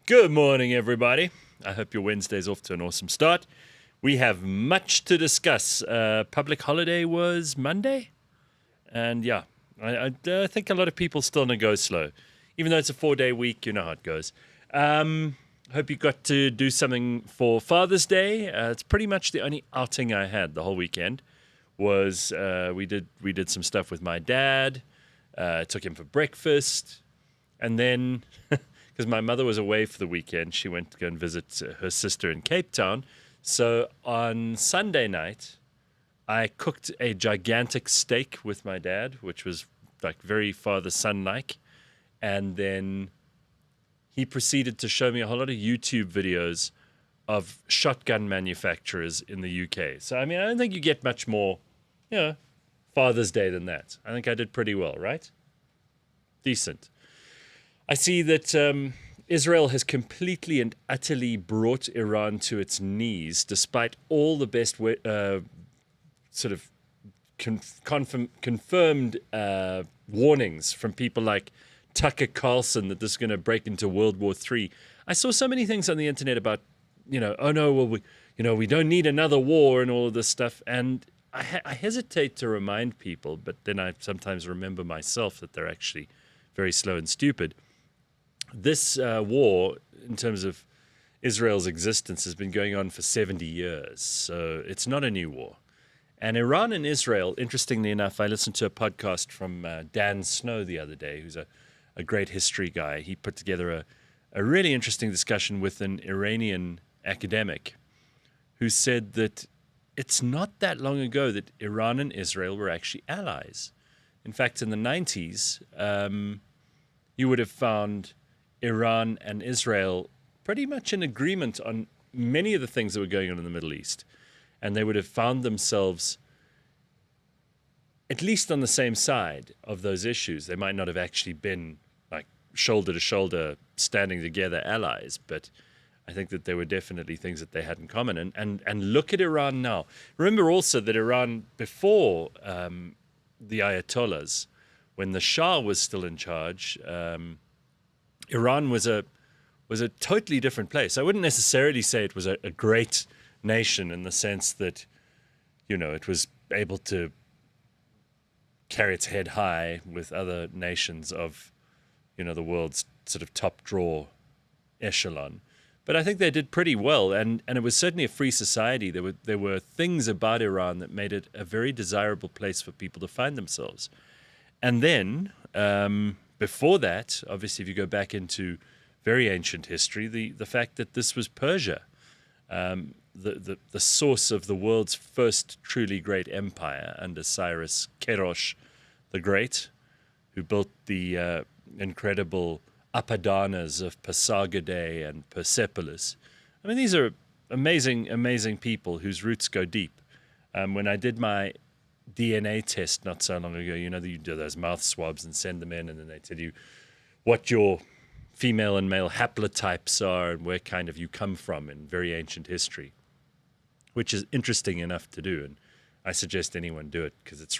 Good morning, everybody. I hope your Wednesday's off to an awesome start. We have much to discuss. Public holiday was Monday, and yeah, I think a lot of people still gonna go slow, even though it's a 4-day week. You know how it goes. Hope you got to do something for Father's Day. It's pretty much the only outing I had the whole weekend. Was we did some stuff with my dad. Took him for breakfast. And then, because my mother was away for the weekend, she went to go and visit her sister in Cape Town. So on Sunday night, I cooked a gigantic steak with my dad, which was like very father-son-like. And then he proceeded to show me a whole lot of YouTube videos of shotgun manufacturers in the UK. So, I mean, I don't think you get much more, Father's Day than that. I think I did pretty well, right? Decent. I see that Israel has completely and utterly brought Iran to its knees, despite all the best sort of confirmed warnings from people like Tucker Carlson that this is going to break into World War III. I saw so many things on the internet about, oh no, well, we don't need another war and all of this stuff. And I hesitate to remind people, but then I sometimes remember myself that they're actually very slow and stupid. This war, in terms of Israel's existence, has been going on for 70 years. So it's not a new war. And Iran and Israel, interestingly enough, I listened to a podcast from Dan Snow the other day, who's a great history guy. He put together a really interesting discussion with an Iranian academic who said that it's not that long ago that Iran and Israel were actually allies. In fact, in the 90s, you would have found Iran and Israel pretty much in agreement on many of the things that were going on in the Middle East. And they would have found themselves at least on the same side of those issues. They might not have actually been like shoulder to shoulder, standing together allies, but I think that there were definitely things that they had in common. And look at Iran now. Remember also that Iran, before the Ayatollahs, when the Shah was still in charge, Iran was a totally different place. I wouldn't necessarily say it was a great nation in the sense that, it was able to carry its head high with other nations of, the world's sort of top draw echelon. But I think they did pretty well, and it was certainly a free society. There were things about Iran that made it a very desirable place for people to find themselves. And then, before that, obviously, if you go back into very ancient history, the fact that this was Persia, the source of the world's first truly great empire under Cyrus Kerosh the Great, who built the incredible Apadanas of Pasargadae and Persepolis. I mean, these are amazing, amazing people whose roots go deep. When I did my DNA test not so long ago, that you do those mouth swabs and send them in, and then they tell you what your female and male haplotypes are and where kind of you come from in very ancient history, which is interesting enough to do. And I suggest anyone do it because it's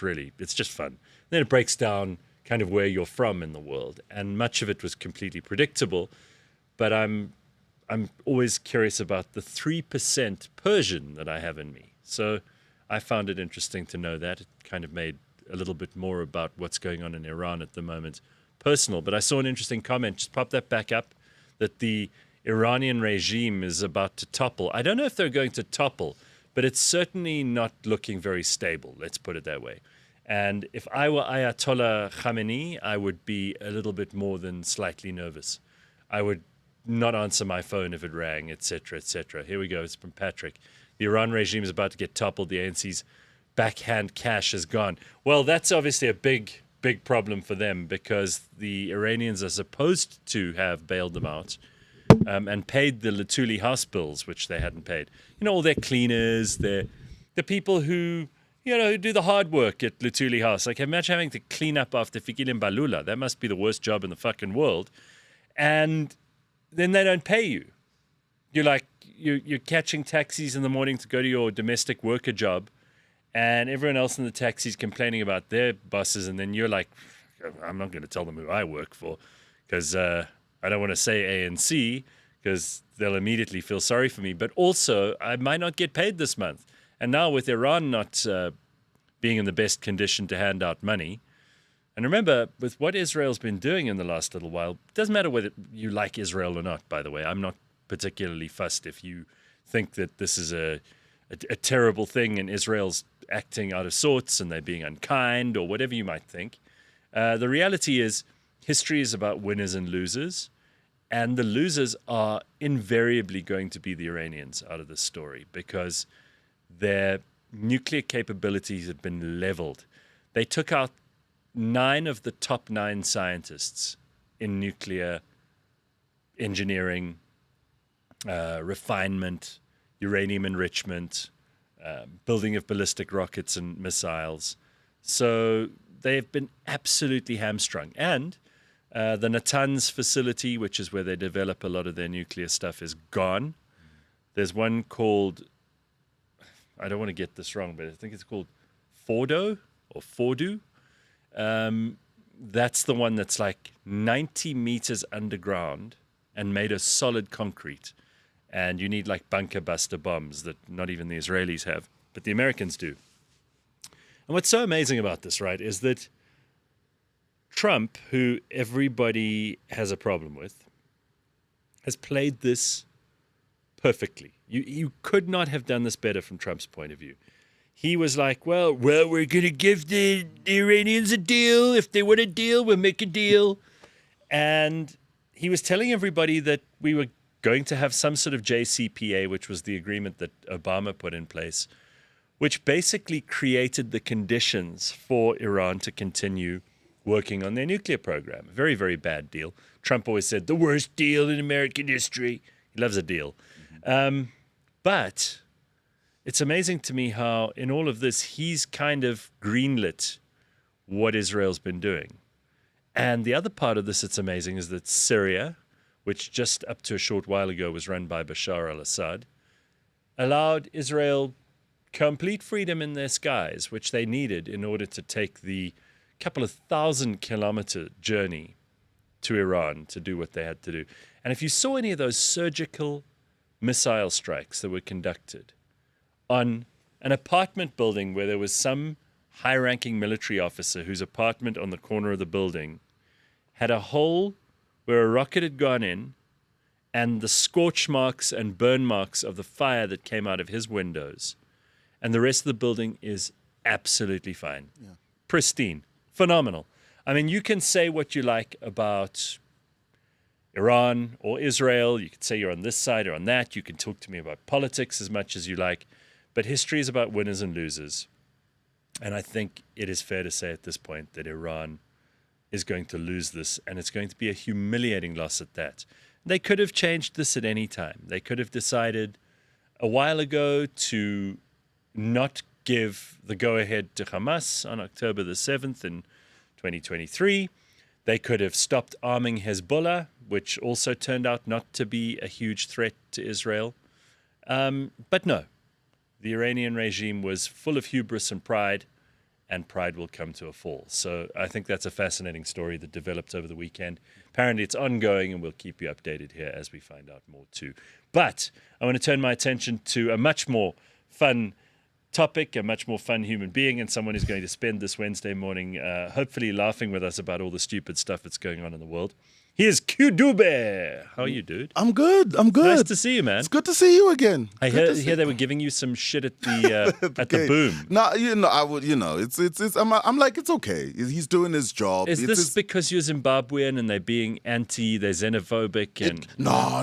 just fun. And then it breaks down kind of where you're from in the world. And much of it was completely predictable, but I'm always curious about the 3% Persian that I have in me. So I found it interesting to know that. It kind of made a little bit more about what's going on in Iran at the moment personal. But I saw an interesting comment, just pop that back up, that the Iranian regime is about to topple. I don't know if they're going to topple, but it's certainly not looking very stable, let's put it that way. And if I were Ayatollah Khamenei, I would be a little bit more than slightly nervous. I would not answer my phone if it rang, etc., etc. Here we go. It's from Patrick. The Iran regime is about to get toppled. The ANC's backhand cash is gone. Well, that's obviously a big problem for them because the Iranians are supposed to have bailed them out and paid the Latuli house bills, which they hadn't paid. All their cleaners, the people who do the hard work at Latuli House. Like, imagine having to clean up after Fikilim Balula. That must be the worst job in the fucking world. And then they don't pay you. You're catching taxis in the morning to go to your domestic worker job, and everyone else in the taxi's complaining about their bosses, and then you're like, I'm not going to tell them who I work for because I don't want to say ANC because they'll immediately feel sorry for me. But also, I might not get paid this month. And now with Iran not being in the best condition to hand out money, and remember, with what Israel's been doing in the last little while, it doesn't matter whether you like Israel or not, by the way. I'm not particularly fussed if you think that this is a terrible thing and Israel's acting out of sorts and they're being unkind or whatever you might think. The reality is history is about winners and losers, and the losers are invariably going to be the Iranians out of this story because their nuclear capabilities have been leveled. They took out 9 of the top 9 scientists in nuclear engineering, refinement, uranium enrichment, building of ballistic rockets and missiles. So they've been absolutely hamstrung. And the Natanz facility, which is where they develop a lot of their nuclear stuff, is gone. There's one called, I don't want to get this wrong, but I think it's called Fordo or Fordu. That's the one that's like 90 meters underground and made of solid concrete. And you need like bunker buster bombs that not even the Israelis have, but the Americans do. And what's so amazing about this, right, is that Trump, who everybody has a problem with, has played this perfectly. You could not have done this better from Trump's point of view. He was like, well, we're going to give the Iranians a deal. If they want a deal, we'll make a deal. And he was telling everybody that we were going to have some sort of JCPA, which was the agreement that Obama put in place, which basically created the conditions for Iran to continue working on their nuclear program. A very, very bad deal. Trump always said, the worst deal in American history. He loves a deal. But it's amazing to me how in all of this, he's kind of greenlit what Israel's been doing. And the other part of this that's amazing is that Syria, which just up to a short while ago was run by Bashar al-Assad, allowed Israel complete freedom in their skies, which they needed in order to take the couple of 1,000-kilometer journey to Iran to do what they had to do. And if you saw any of those surgical missile strikes that were conducted on an apartment building where there was some high-ranking military officer whose apartment on the corner of the building had a hole where a rocket had gone in, and the scorch marks and burn marks of the fire that came out of his windows. And the rest of the building is absolutely fine. Yeah. Pristine. Phenomenal. I mean, you can say what you like about Iran or Israel. You could say you're on this side or on that. You can talk to me about politics as much as you like. But history is about winners and losers. And I think it is fair to say at this point that Iran is going to lose this, and it's going to be a humiliating loss at that. They could have changed this at any time. They could have decided a while ago to not give the go-ahead to Hamas on October the 7th in 2023. They could have stopped arming Hezbollah, which also turned out not to be a huge threat to Israel. But no, the Iranian regime was full of hubris and pride will come to a fall. So I think that's a fascinating story that developed over the weekend. Apparently it's ongoing, and we'll keep you updated here as we find out more too. But I want to turn my attention to a much more fun topic, a much more fun human being, and someone who's going to spend this Wednesday morning hopefully laughing with us about all the stupid stuff that's going on in the world. Here's Q Dube. How are you, dude? I'm good. Nice to see you, man. It's good to see you again. I hear they were giving you some shit at the at the boom. No, I would. It's. I'm like, it's okay. He's doing his job. Is this because you're Zimbabwean and they're being they're xenophobic and? No. I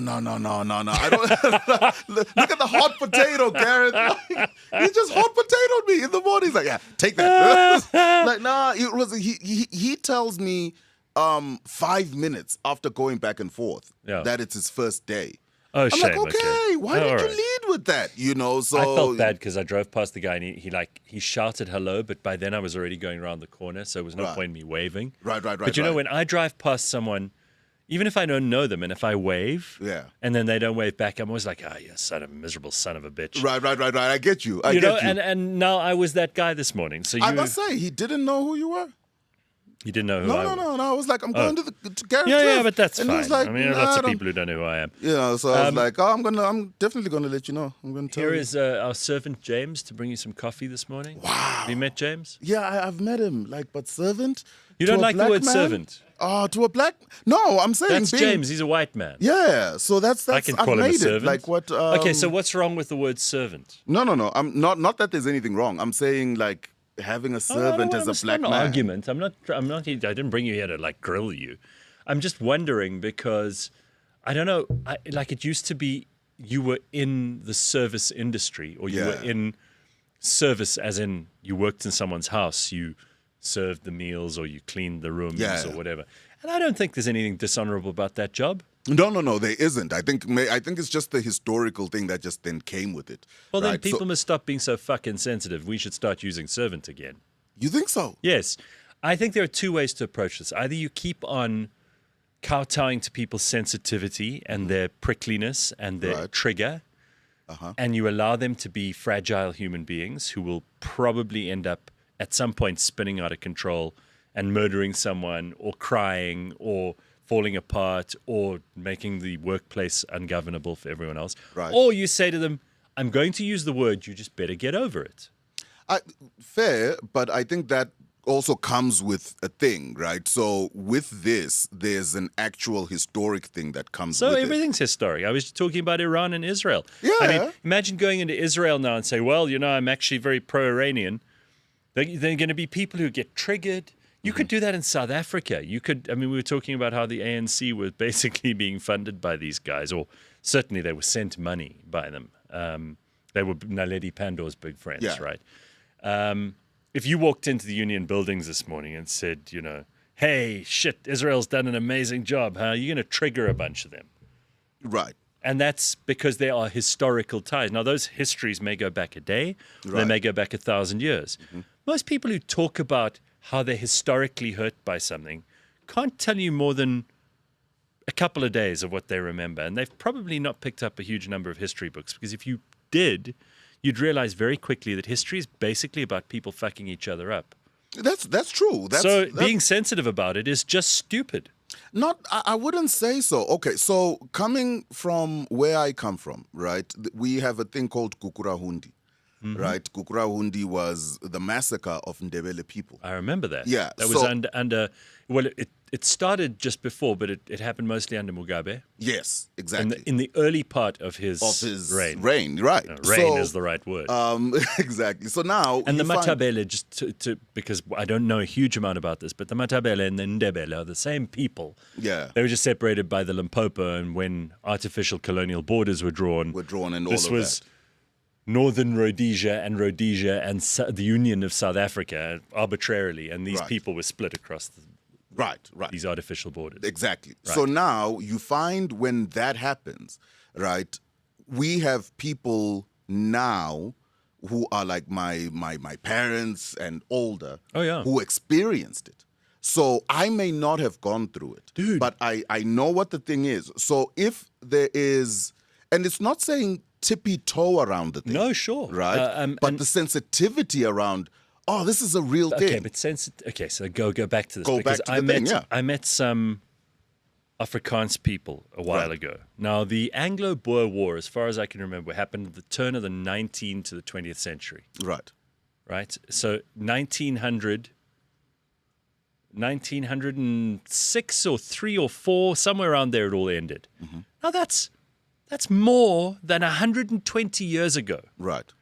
don't. Look at the hot potato, Gareth. He just hot potatoed me in the morning. He's like, yeah, take that. Like, nah. It was. He tells me 5 minutes after going back and forth that it's his first day. Oh, I'm shame. like, okay, why did you lead with that? So I felt bad because I drove past the guy and he shouted hello, but by then I was already going around the corner, so there was no point in me waving. Right. But you know, when I drive past someone, even if I don't know them, and if I wave, and then they don't wave back, I'm always like, you miserable son of a bitch. Right. I get you. I get you. And now I was that guy this morning. So I must say, he didn't know who you were. You didn't know who I was? No. I was like, I'm going to Gareth Cliff. Yeah, but that's and fine. He was like, I mean, there are lots of people who don't know who I am. So I was like, I'm definitely going to let you know. I'm going to tell Here you. is our servant James to bring you some coffee this morning. Wow. Have you met James? Yeah, I've met him. But servant? You don't like the word man? servant? Oh, to a black? No, I'm saying That's James. He's a white man. Yeah, so that's I can I've call him a made servant. it. Like what? Okay, so what's wrong with the word servant? No. I'm not that there's anything wrong. I'm saying having a servant as a black man. man. Argument. I'm not. I didn't bring you here to grill you. I'm just wondering because I don't know. It used to be you were in the service industry, or you were in service, as in you worked in someone's house, you served the meals, or you cleaned the rooms, or whatever. And I don't think there's anything dishonorable about that job. No, there isn't. I think it's just the historical thing that just then came with it. Well, then right? people must stop being so fucking sensitive. We should start using servant again. You think so? Yes. I think there are two ways to approach this. Either you keep on kowtowing to people's sensitivity and their prickliness and their trigger, and you allow them to be fragile human beings who will probably end up at some point spinning out of control and murdering someone or crying or falling apart or making the workplace ungovernable for everyone else. Right. Or you say to them, I'm going to use the word, you just better get over it. Fair, but I think that also comes with a thing, right? So with this, there's an actual historic thing that comes with it. So everything's historic. I was talking about Iran and Israel. Yeah. I mean, imagine going into Israel now and say, well, I'm actually very pro-Iranian. There are going to be people who get triggered. You could do that in South Africa. We were talking about how the ANC was basically being funded by these guys, or certainly they were sent money by them. They were Naledi Pandor's big friends, right? If you walked into the union buildings this morning and said, hey, shit, Israel's done an amazing job, huh? You're going to trigger a bunch of them. Right. And that's because there are historical ties. Now, those histories may go back a day, or they may go back 1,000 years. Mm-hmm. Most people who talk about how they're historically hurt by something can't tell you more than a couple of days of what they remember. And they've probably not picked up a huge number of history books, because if you did, you'd realize very quickly that history is basically about people fucking each other up. That's true. Being sensitive about it is just stupid. I wouldn't say so. Okay, so coming from where I come from, right, we have a thing called Kukurahundi. Mm-hmm. Right, Kukurahundi was the massacre of Ndebele people. I remember that. Yeah, that was under. Well, it started just before, but it happened mostly under Mugabe. Yes, exactly. In the early part of his reign. Right. Reign is the right word. Exactly. So now and the Matabele, just because I don't know a huge amount about this, but the Matabele and the Ndebele are the same people. Yeah, they were just separated by the Limpopo, and when artificial colonial borders were drawn, and all this of was that. Northern Rhodesia and the Union of South Africa arbitrarily, and these people were split across these artificial borders. Exactly. Right. So now you find when that happens, right, we have people now who are like my parents and older who experienced it. So I may not have gone through it, dude, but I know what the thing is. So if there is, and it's not saying tippy-toe around the thing. No, sure. Right? But the sensitivity around, this is a real thing. Okay, but so go back to this. Go back to the thing, I met some Afrikaans people a while ago. Now, the Anglo-Boer War, as far as I can remember, happened at the turn of the 19th to the 20th century. Right? So 1906 or 3 or 4, somewhere around there it all ended. Mm-hmm. Now, that's more than 120 years ago. Right.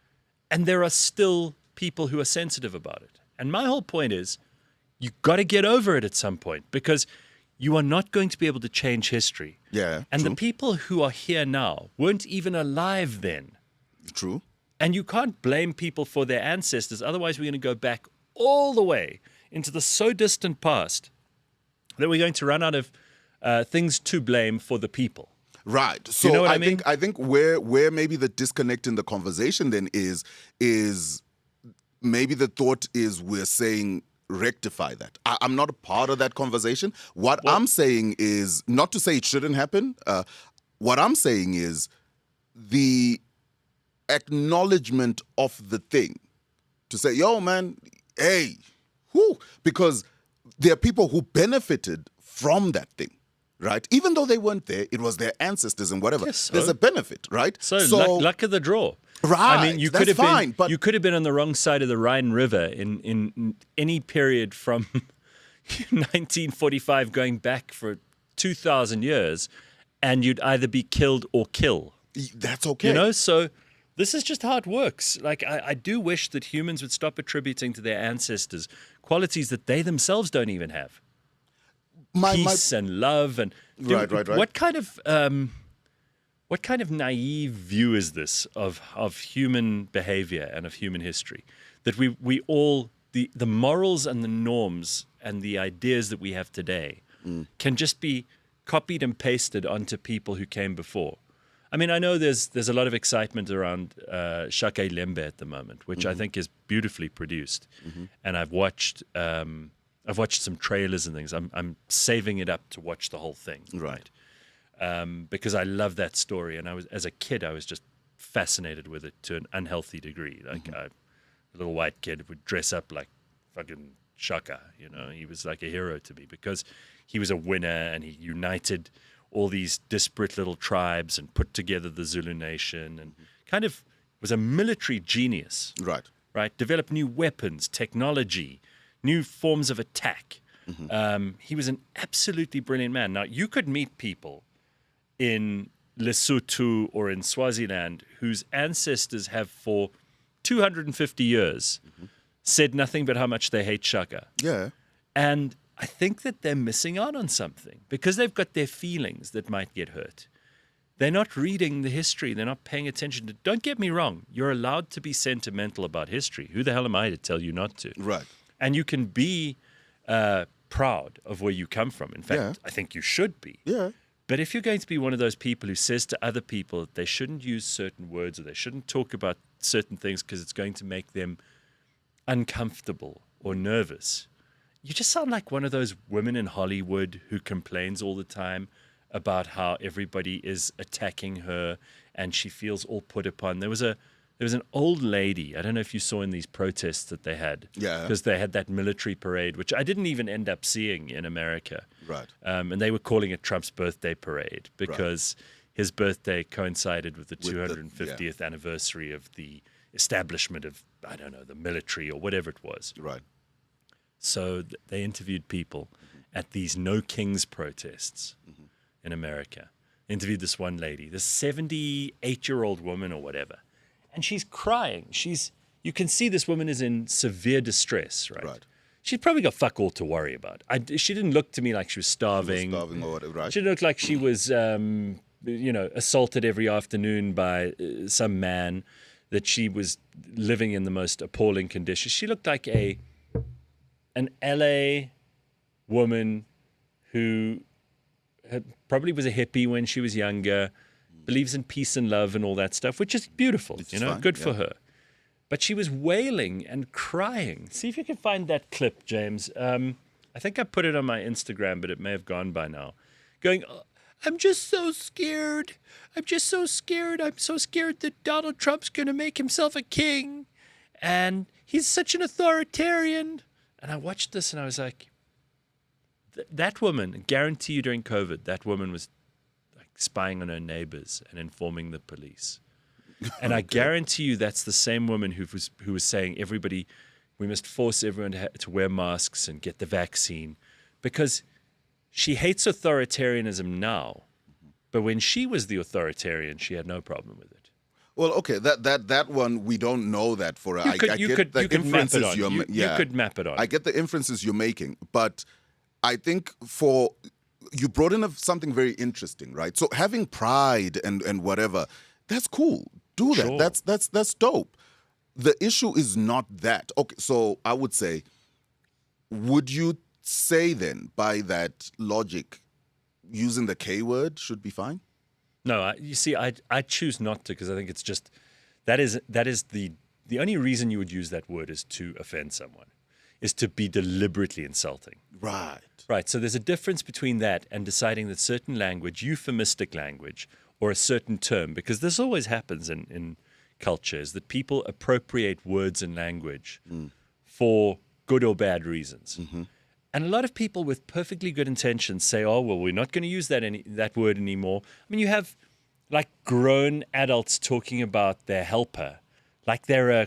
And there are still people who are sensitive about it. And my whole point is, you've got to get over it at some point, because you are not going to be able to change history. Yeah. And true. the people who are here now weren't even alive then. True. And you can't blame people for their ancestors. Otherwise, we're going to go back all the way into the so distant past that we're going to run out of things to blame for the people. Right. So you know what I think where maybe the disconnect in the conversation then is maybe the thought is we're saying rectify that. I'm not a part of that conversation. What I'm saying is, not to say it shouldn't happen. What I'm saying is the acknowledgement of the thing. To say, yo, man, hey, whoo, because there are people who benefited from that thing, right? Even though they weren't there, it was their ancestors and whatever. Yes, so- There's a benefit, right? So, luck of the draw. Right, I mean, you that's could have fine, been but- you could have been on the wrong side of the Rhine River in any period from 1945 going back for 2,000 years, and you'd either be killed or kill. That's okay. You know, so this is just how it works. Like, I do wish that humans would stop attributing to their ancestors qualities that they themselves don't even have. Peace and love and Right. what kind of naive view is this of human behavior and of human history? That we all, the morals and the norms and the ideas that we have today can just be copied and pasted onto people who came before. I mean, I know there's a lot of excitement around Shaka Lembe at the moment, which I think is beautifully produced. And I've watched some trailers and things. I'm saving it up to watch the whole thing. Right. Because I love that story, and as a kid, I was just fascinated with it to an unhealthy degree. Like a little white kid would dress up like fucking Shaka, you know. He was like a hero to me because he was a winner and he united all these disparate little tribes and put together the Zulu nation and kind of was a military genius. Right. Developed new weapons, technology, new forms of attack. He was an absolutely brilliant man. Now, you could meet people in Lesotho or in Swaziland whose ancestors have for 250 years said nothing but how much they hate Shaka. Yeah. And I think that they're missing out on something because they've got their feelings that might get hurt. They're not reading the history. They're not paying attention to. Don't get me wrong. You're allowed to be sentimental about history. Who the hell am I to tell you not to? Right. And you can be proud of where you come from. In fact, I think you should be. Yeah. But if you're going to be one of those people who says to other people that they shouldn't use certain words or they shouldn't talk about certain things because it's going to make them uncomfortable or nervous, you just sound like one of those women in Hollywood who complains all the time about how everybody is attacking her and she feels all put upon. There was an old lady, I don't know if you saw in these protests that they had. Yeah. Because they had that military parade, which I didn't even end up seeing in America. Right. And they were calling it Trump's birthday parade because his birthday coincided with the 250th anniversary of the establishment of, I don't know, the military or whatever it was. Right. So they interviewed people at these No Kings protests in America. They interviewed this one lady, this 78-year-old woman or whatever. And she's crying. You can see this woman is in severe distress, right? She's probably got fuck all to worry about. She didn't look to me like she was starving. Or whatever, right? She didn't look like she was, assaulted every afternoon by some man, that she was living in the most appalling conditions. She looked like an LA woman who probably was a hippie when she was younger, believes in peace and love and all that stuff, which is beautiful, fine, good for her. But she was wailing and crying. See if you can find that clip, James. I think I put it on my Instagram, but it may have gone by now. Going, "Oh, I'm just so scared. I'm just so scared. I'm so scared that Donald Trump's going to make himself a king. And he's such an authoritarian." And I watched this and I was like, that woman, guarantee you during COVID, that woman was like spying on her neighbors and informing the police. And I guarantee you that's the same woman who was saying we must force everyone to wear masks and get the vaccine, because she hates authoritarianism now. But when she was the authoritarian, she had no problem with it. Well, okay, that one, we don't know that for her. You could map it on. You could map it on. I get the inferences you're making, but I think you brought in something very interesting, right? So having pride and whatever, that's cool. Do that. Sure. That's dope. The issue is not that. Okay, so I would say, would you say then, by that logic, using the K word should be fine? No, I choose not to, because I think it's just that is the only reason you would use that word is to offend someone, is to be deliberately insulting. Right. So there's a difference between that and deciding that certain language, euphemistic language, or a certain term, because this always happens in cultures, that people appropriate words and language for good or bad reasons. And a lot of people with perfectly good intentions say, oh, well, we're not going to use that word anymore. I mean, you have like grown adults talking about their helper, like they're a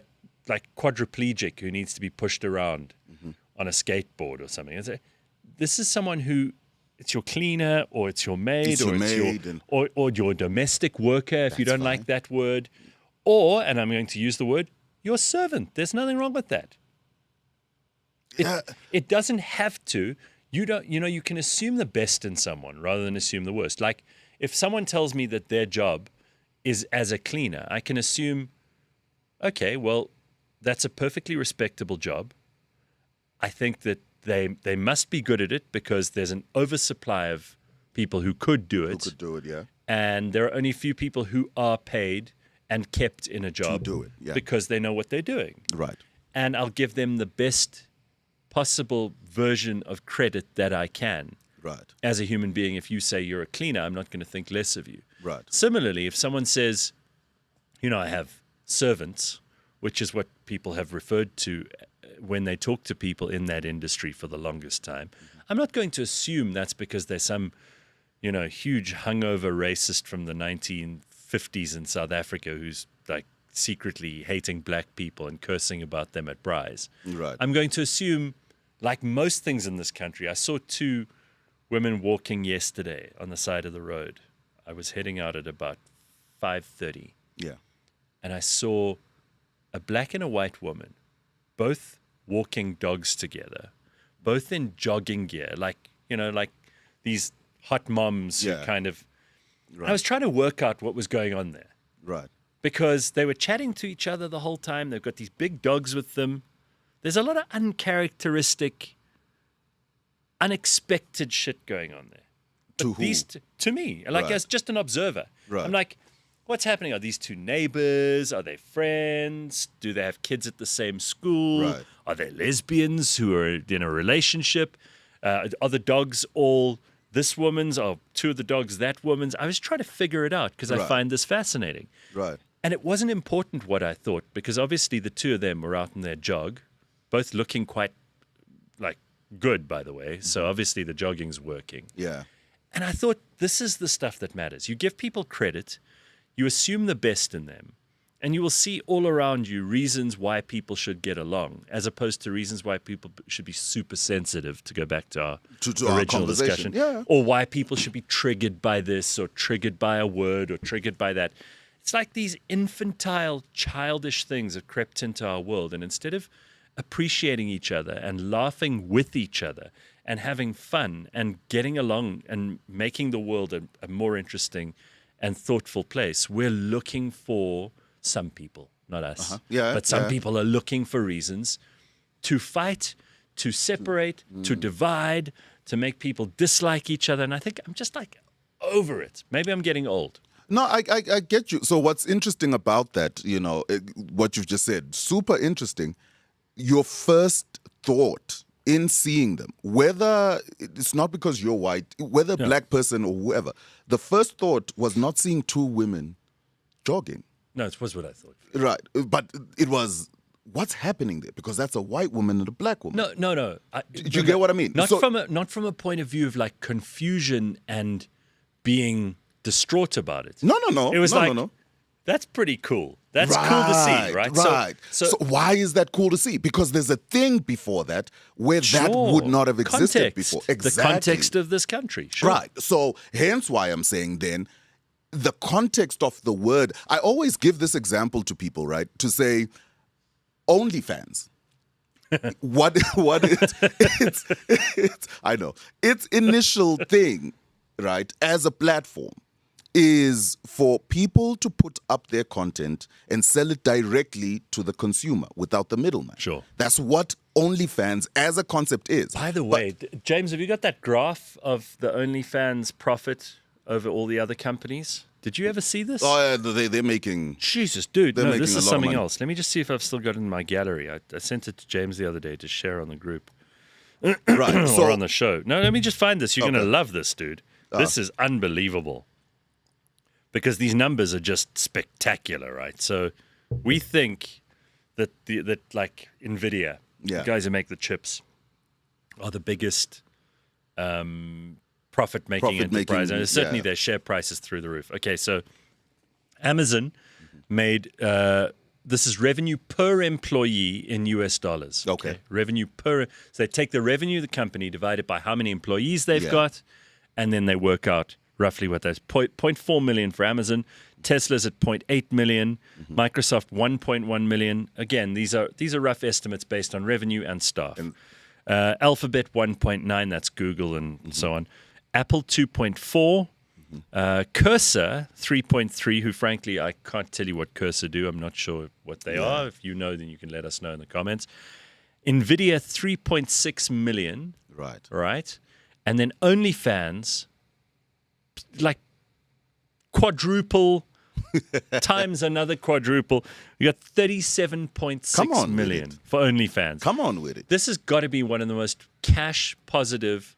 quadriplegic who needs to be pushed around on a skateboard or something. And so, this is someone who, it's your cleaner or it's your maid or your domestic worker, if you don't like that word. Or, and I'm going to use the word, your servant. There's nothing wrong with that. It doesn't have to. You can assume the best in someone rather than assume the worst. Like if someone tells me that their job is as a cleaner, I can assume, okay, well, that's a perfectly respectable job. I think that they must be good at it because there's an oversupply of people who could do it. Yeah. And there are only a few people who are paid and kept in a job to do it, yeah. because they know what they're doing. Right. And I'll give them the best possible version of credit that I can. Right. As a human being, if you say you're a cleaner, I'm not going to think less of you. Right. Similarly, if someone says, I have servants, which is what people have referred to when they talk to people in that industry for the longest time, I'm not going to assume that's because they're some, huge hungover racist from the 1950s in South Africa who's like secretly hating black people and cursing about them at braais. Right. I'm going to assume, like most things in this country, I saw two women walking yesterday on the side of the road. I was heading out at about 5:30. Yeah. And I saw a black and a white woman, both walking dogs together, both in jogging gear, like these hot moms who kind of... Right. I was trying to work out what was going on there. Right. Because they were chatting to each other the whole time. They've got these big dogs with them. There's a lot of uncharacteristic, unexpected shit going on there. But to who? To me, like as just an observer. Right. I'm like, what's happening? Are these two neighbors? Are they friends? Do they have kids at the same school? Right. Are they lesbians who are in a relationship? Are the dogs all this woman's? Are two of the dogs that woman's? I was trying to figure it out because I find this fascinating. Right. And it wasn't important what I thought because obviously the two of them were out in their jog, both looking quite good, by the way. So obviously the jogging's working. Yeah. And I thought this is the stuff that matters. You give people credit, you assume the best in them, and you will see all around you reasons why people should get along, as opposed to reasons why people should be super sensitive, to go back to our original discussion, or why people should be triggered by this or triggered by a word or triggered by that. It's like these infantile, childish things have crept into our world, and instead of appreciating each other and laughing with each other and having fun and getting along and making the world a more interesting and thoughtful place, we're looking for some people, not us, but some people are looking for reasons to fight, to separate, to divide, to make people dislike each other. And I think I'm just like over it. Maybe I'm getting old. No, I get you. So what's interesting about that, what you've just said, super interesting. Your first thought in seeing them, whether it's not because you're white, whether black person or whoever, the first thought was not seeing two women jogging. No, it was what I thought. Right. But it was, what's happening there? Because that's a white woman and a black woman. No. Do you get what I mean? Not from a point of view of like confusion and being distraught about it. No. It was no. That's pretty cool. That's cool to see, right? Right. So why is that cool to see? Because there's a thing before that where that would not have existed before. Exactly. The context of this country. Sure. Right. So hence why I'm saying then, the context of the word, I always give this example to people, right? To say, OnlyFans. what it's I know. Its initial thing, right, as a platform, is for people to put up their content and sell it directly to the consumer without the middleman. Sure. That's what OnlyFans as a concept is. By the way, James, have you got that graph of the OnlyFans profit over all the other companies? Did you ever see this? Oh, yeah, they're making... Jesus, dude. No, this is something else. Let me just see if I've still got it in my gallery. I sent it to James the other day to share on the group. Right. Or on the show. No, let me just find this. You're going to love this, dude. This is unbelievable. Because these numbers are just spectacular, right? So we think that like NVIDIA, the guys who make the chips, are the biggest profit-making enterprise, and certainly their share price is through the roof. Okay, so Amazon made this is revenue per employee in US dollars. Okay. Revenue per. So they take the revenue of the company, divide it by how many employees they've got, and then they work out roughly what that's 0.4 million for Amazon. Tesla's at 0.8 million. Microsoft 1.1 million. Again, these are rough estimates based on revenue and staff. Alphabet 1.9. That's Google and so on. Apple 2.4. Cursor 3.3, who frankly I can't tell you what Cursor do. I'm not sure what they are. If you know, then you can let us know in the comments. Nvidia 3.6 million. Right. And then OnlyFans, like quadruple times another quadruple. You got 37.6 million for OnlyFans. Come on with it. This has got to be one of the most cash positive,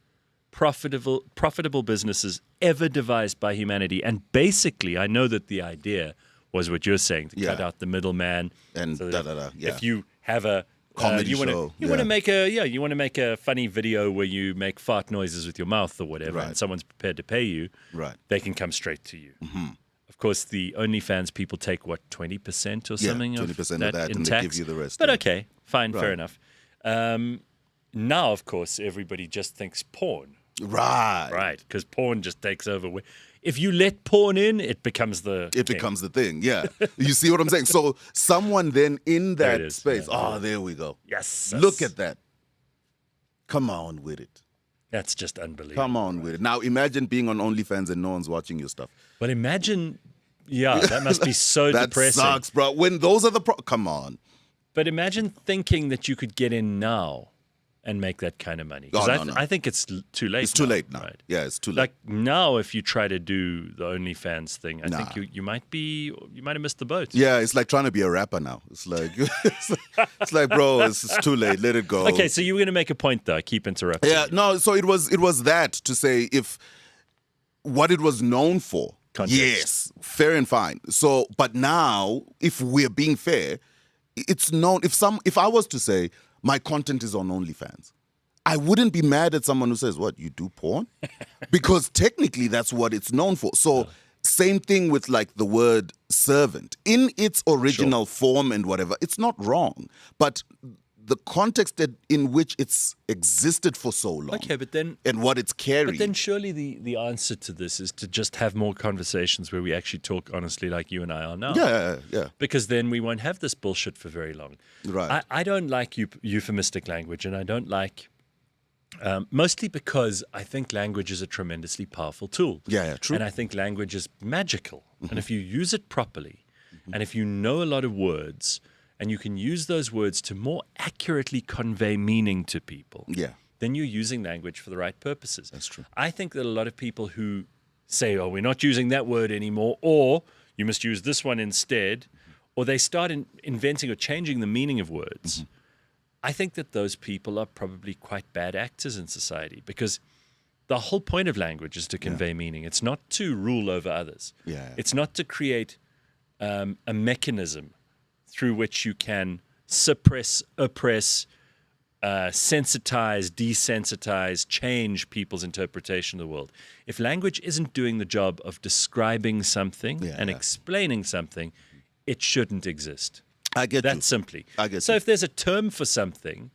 profitable businesses ever devised by humanity. And basically, I know that the idea was what you're saying, to cut out the middleman. And so Yeah. If you have a comedy you show, want to make a funny video where you make fart noises with your mouth or whatever, and someone's prepared to pay you, they can come straight to you. Of course, the OnlyFans people take, what, 20% or something 20% of that in and tax? they give you the rest. But okay, fine, fair enough. Now, of course, everybody just thinks porn. Right, because porn just takes over. If you let porn in, it becomes the thing, yeah. You see what I'm saying? So someone then in that space, there we go. Yes. Look at that. Come on with it. That's just unbelievable. Come on with it. Now imagine being on OnlyFans and no one's watching your stuff. But imagine, that must be so depressing. That sucks, bro. When those are come on. But imagine thinking that you could get in now and make that kind of money. Because I think it's too late. It's too late now. Right? Yeah, it's too late. Like now, if you try to do the OnlyFans thing, I think you might have missed the boat. Yeah, it's like trying to be a rapper now. It's like, it's like, bro, it's too late. Let it go. Okay, so you were going to make a point, though. I keep interrupting. Yeah, no. So it was that to say if what it was known for. Context. Yes, fair and fine. So, but now, if we're being fair, it's known. If I was to say, my content is on OnlyFans, I wouldn't be mad at someone who says, what, you do porn? Because technically that's what it's known for. So same thing with like the word servant. In its original form and whatever, it's not wrong. But the context in which it's existed for so long. Okay, but then... And what it's carried. But then surely the answer to this is to just have more conversations where we actually talk honestly like you and I are now. Yeah. Because then we won't have this bullshit for very long. Right. I don't like euphemistic language, and I don't like... mostly because I think language is a tremendously powerful tool. Yeah, true. And I think language is magical. And if you use it properly, and if you know a lot of words... and you can use those words to more accurately convey meaning to people, then you're using language for the right purposes. That's true. I think that a lot of people who say, oh, we're not using that word anymore, or you must use this one instead, or they start inventing or changing the meaning of words, I think that those people are probably quite bad actors in society, because the whole point of language is to convey meaning. It's not to rule over others. It's not to create a mechanism through which you can suppress, oppress, sensitize, desensitize, change people's interpretation of the world. If language isn't doing the job of describing something and explaining something, it shouldn't exist. I get that you. simply. I get so you. If there's a term for something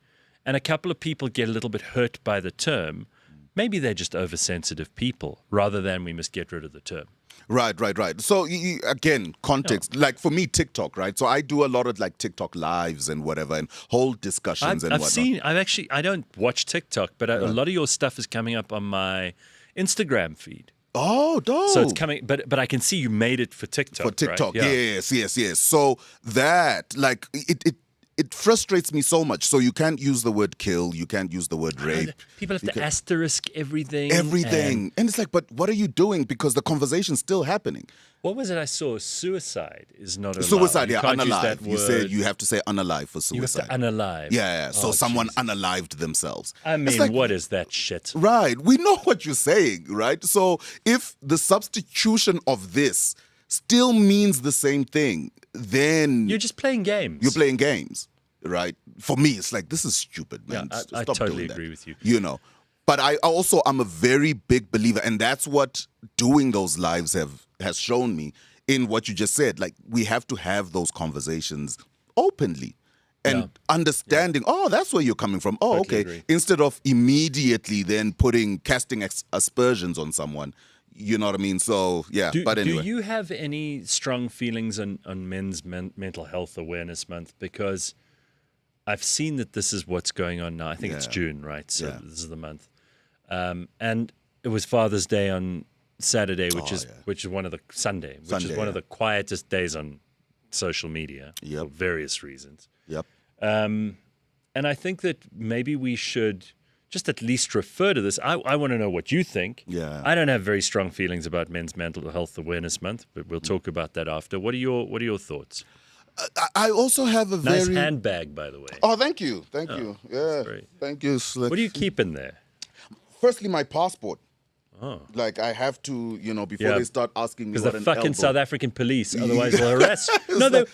and a couple of people get a little bit hurt by the term, maybe they're just oversensitive people rather than we must get rid of the term. Right. So again, context. Like for me, TikTok, right? So I do a lot of like TikTok lives and whatever, and whole discussions and whatnot. I don't watch TikTok, but a lot of your stuff is coming up on my Instagram feed. Oh, dope. So it's coming, but I can see you made it for TikTok. For TikTok, right? yes. So that, like, it frustrates me so much. So you can't use the word kill. You can't use the word rape. People have to asterisk everything. Everything. And it's like, but what are you doing? Because the conversation's still happening. What was it I saw? Suicide is not allowed. Suicide, you can't unalive. Use that you said you have to say unalive for suicide. You have to unalive. Yeah. So someone unalived themselves. I mean, like, what is that shit? Right. We know what you're saying, right? So if the substitution of this still means the same thing, then you're just playing games. You're playing games. right? For me, it's like, this is stupid, man. Yeah, I Stop totally doing agree that. with you. You know, but I also, I'm a very big believer, and that's what doing those lives has shown me in what you just said. Like, we have to have those conversations openly and understanding, oh, that's where you're coming from. Oh, Totally okay. agree. Instead of immediately then casting aspersions on someone. You know what I mean? So, yeah, but anyway. Do you have any strong feelings on Men's Mental Health Awareness Month? Because I've seen that this is what's going on now. I think it's June, right? So this is the month. And it was Father's Day on Saturday, which is one of the Sunday, which is one of the quietest days on social media for various reasons. Yep. And I think that maybe we should just at least refer to this. I want to know what you think. Yeah. I don't have very strong feelings about Men's Mental Health Awareness Month, but we'll talk about that after. What are your thoughts? I also have a Nice very... handbag, by the way. Oh, thank you. Thank you. Yeah. great. Thank you. What do you keep in there? Firstly, my passport. Oh. Like, I have to, before they start asking me Because what the an fucking elbow... South African police, otherwise they'll harass you. No, they'll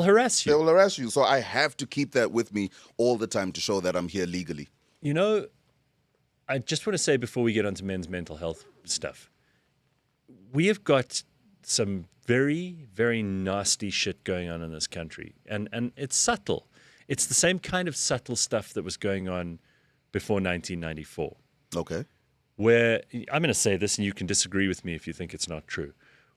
harass you. They will harass you. So I have to keep that with me all the time to show that I'm here legally. You know, I just want to say before we get onto men's mental health stuff, we have got some very, very nasty shit going on in this country. And it's subtle. It's the same kind of subtle stuff that was going on before 1994. Okay. Where, I'm going to say this and you can disagree with me if you think it's not true,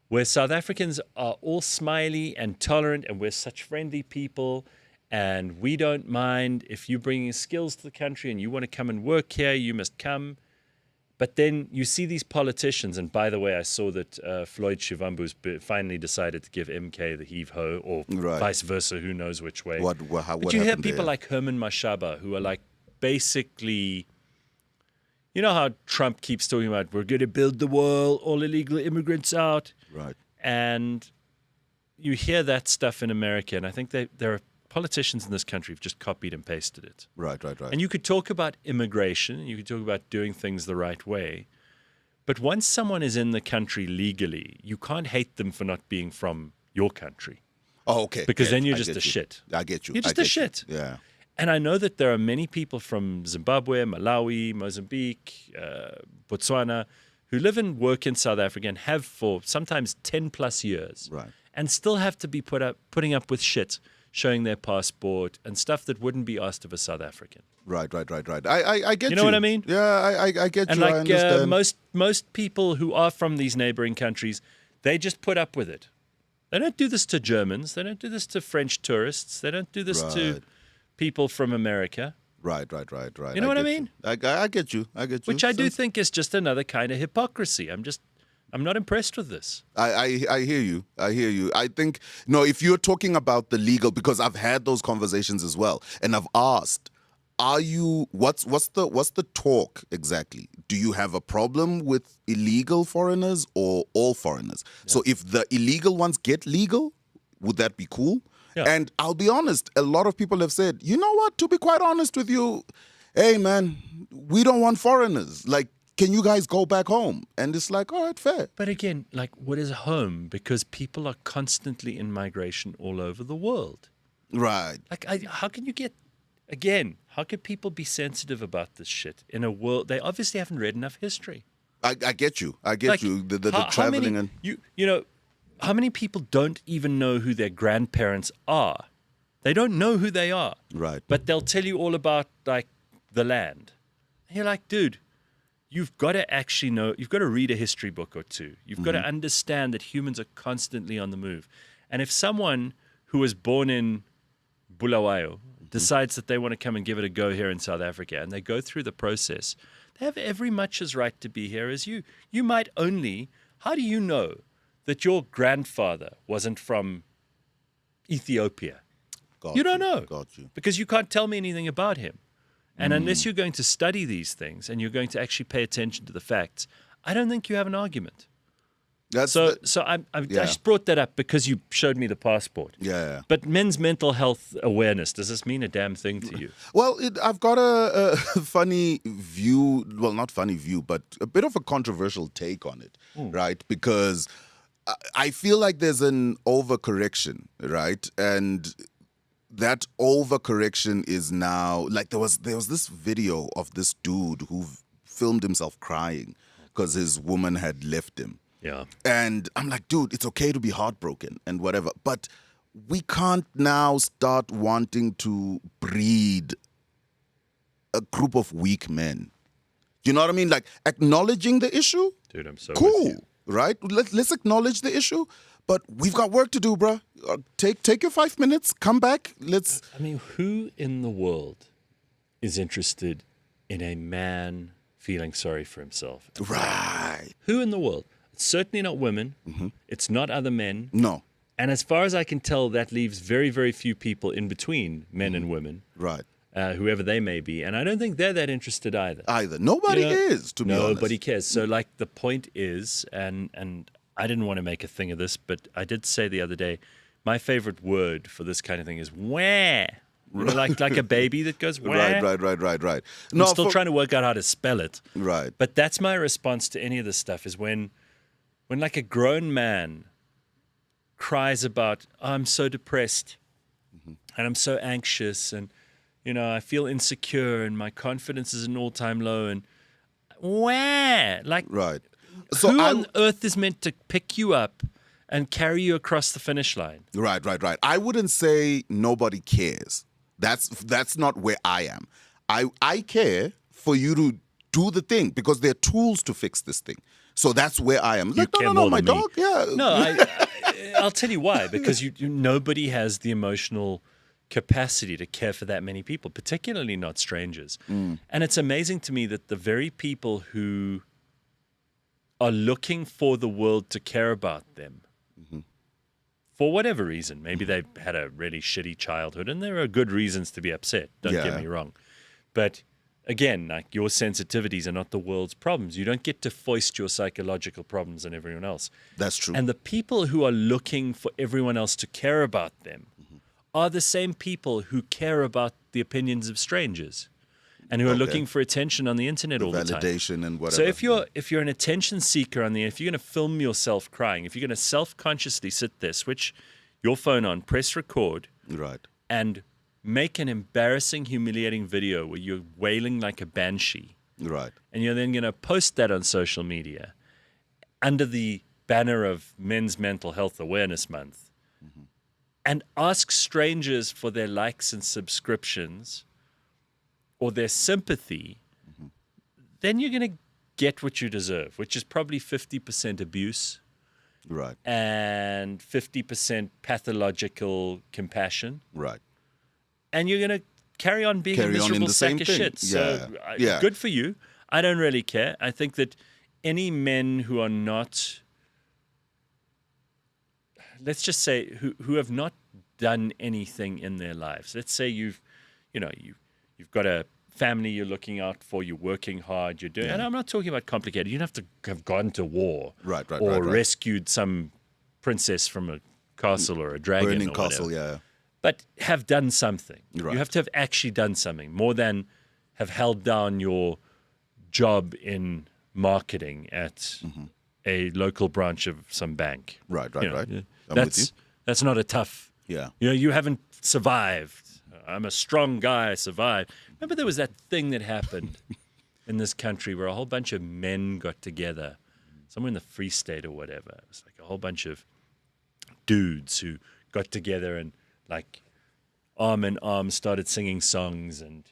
where South Africans are all smiley and tolerant and we're such friendly people and we don't mind if you're bringing skills to the country and you want to come and work here, you must come. But then you see these politicians, and by the way, I saw that Floyd Shivambu's finally decided to give MK the heave-ho, or vice versa, who knows which way. But you hear people like Herman Mashaba, who are like basically, you know how Trump keeps talking about, we're going to build the wall, all illegal immigrants out. Right. And you hear that stuff in America, and I think there are politicians in this country who've just copied and pasted it. Right. And you could talk about immigration, you could talk about doing things the right way, but once someone is in the country legally, you can't hate them for not being from your country. Oh, okay. Because then you're just a shit. I get you. You're just a shit. Yeah. And I know that there are many people from Zimbabwe, Malawi, Mozambique, Botswana, who live and work in South Africa and have for sometimes 10 plus years. Right. And still have to be putting up with shit, showing their passport and stuff that wouldn't be asked of a South African. Right. I get you. You know what I mean? Yeah, I get and you. like I understand. most people who are from these neighboring countries, they just put up with it. They don't do this to Germans. They don't do this to French tourists. They don't do this to people from America. Right. You know what I mean? I get you. Which I do think is just another kind of hypocrisy. I'm not impressed with this. I hear you. I think, if you're talking about the legal, because I've had those conversations as well, and I've asked, what's the talk exactly? Do you have a problem with illegal foreigners or all foreigners? Yeah. So if the illegal ones get legal, would that be cool? Yeah. And I'll be honest, a lot of people have said, you know what, to be quite honest with you, hey man, we don't want foreigners. Like, can you guys go back home? And it's like, all right, fair. But again, like, what is home? Because people are constantly in migration all over the world. Right. Like, how can you how could people be sensitive about this shit in a world? They obviously haven't read enough history. I get you. The traveling and... How many people don't even know who their grandparents are? They don't know who they are. Right. But they'll tell you all about, like, the land. And you're like, dude, you've got to actually know, you've got to read a history book or two. You've got to understand that humans are constantly on the move. And if someone who was born in Bulawayo decides that they want to come and give it a go here in South Africa, and they go through the process, they have every much as right to be here as you. You might only, how do you know that your grandfather wasn't from Ethiopia? You don't know. Got you. Because you can't tell me anything about him. And unless you're going to study these things and you're going to actually pay attention to the facts, I don't think you have an argument. So I just brought that up because you showed me the passport. Yeah. But men's mental health awareness, does this mean a damn thing to you? Well, I've got a funny view, well, not funny view, but a bit of a controversial take on it, right? Because I feel like there's an overcorrection, right? And that overcorrection is now like there was this video of this dude who filmed himself crying because his woman had left him. Yeah. And I'm like, dude, it's okay to be heartbroken and whatever, but we can't now start wanting to breed a group of weak men. You know what I mean? Like acknowledging the issue. Dude, I'm so cool, with you. right? Let's acknowledge the issue, but we've got work to do, bro. Take your 5 minutes, come back. Let's. I mean, who in the world is interested in a man feeling sorry for himself? Right. Who in the world? It's certainly not women. Mm-hmm. It's not other men. No. And as far as I can tell, that leaves very, very few people in between men and women. Right. Whoever they may be. And I don't think they're that interested either. Nobody is, to be honest. Nobody cares. So, like, the point is, and I didn't want to make a thing of this, but I did say the other day, my favorite word for this kind of thing is wah. You know, like a baby that goes wah. Right. I'm still trying to work out how to spell it. Right. But that's my response to any of this stuff is when like a grown man cries about, oh, I'm so depressed and I'm so anxious and, you know, I feel insecure and my confidence is at an all-time low and wah. Like, right. So who on earth is meant to pick you up and carry you across the finish line? Right. I wouldn't say nobody cares. That's not where I am. I care for you to do the thing because there are tools to fix this thing. So that's where I am. Like, no, my dog. Yeah. No, I'll tell you why. Because nobody has the emotional capacity to care for that many people, particularly not strangers. And it's amazing to me that the very people who are looking for the world to care about them, for whatever reason, maybe they've had a really shitty childhood, and there are good reasons to be upset, don't get me wrong. But again, like your sensitivities are not the world's problems. You don't get to foist your psychological problems on everyone else. That's true. And the people who are looking for everyone else to care about them are the same people who care about the opinions of strangers and who are looking for attention on the internet all the time. Validation and whatever. So if you're an attention seeker on the internet, if you're going to film yourself crying, if you're going to self-consciously sit there, switch your phone on, press record, right, and make an embarrassing, humiliating video where you're wailing like a banshee. Right. And you're then going to post that on social media under the banner of Men's Mental Health Awareness Month and ask strangers for their likes and subscriptions or their sympathy, then you're going to get what you deserve, which is probably 50% abuse. Right. And 50% pathological compassion. Right. And you're going to carry on being a miserable sack of shit. So good for you. I don't really care. I think that any men who are not, let's just say, who have not done anything in their lives. Let's say you've got a family you're looking out for, you're working hard, you're doing, and I'm not talking about complicated. You don't have to have gone to war, or rescued some princess from a castle or a dragon, burning or castle, whatever. But have done something. Right. You have to have actually done something more than have held down your job in marketing at a local branch of some bank. Right. That's not a tough. Yeah. You haven't survived. I'm a strong guy. I survived. Remember there was that thing that happened in this country where a whole bunch of men got together, somewhere in the Free State or whatever. It was like a whole bunch of dudes who got together and like arm in arm started singing songs and,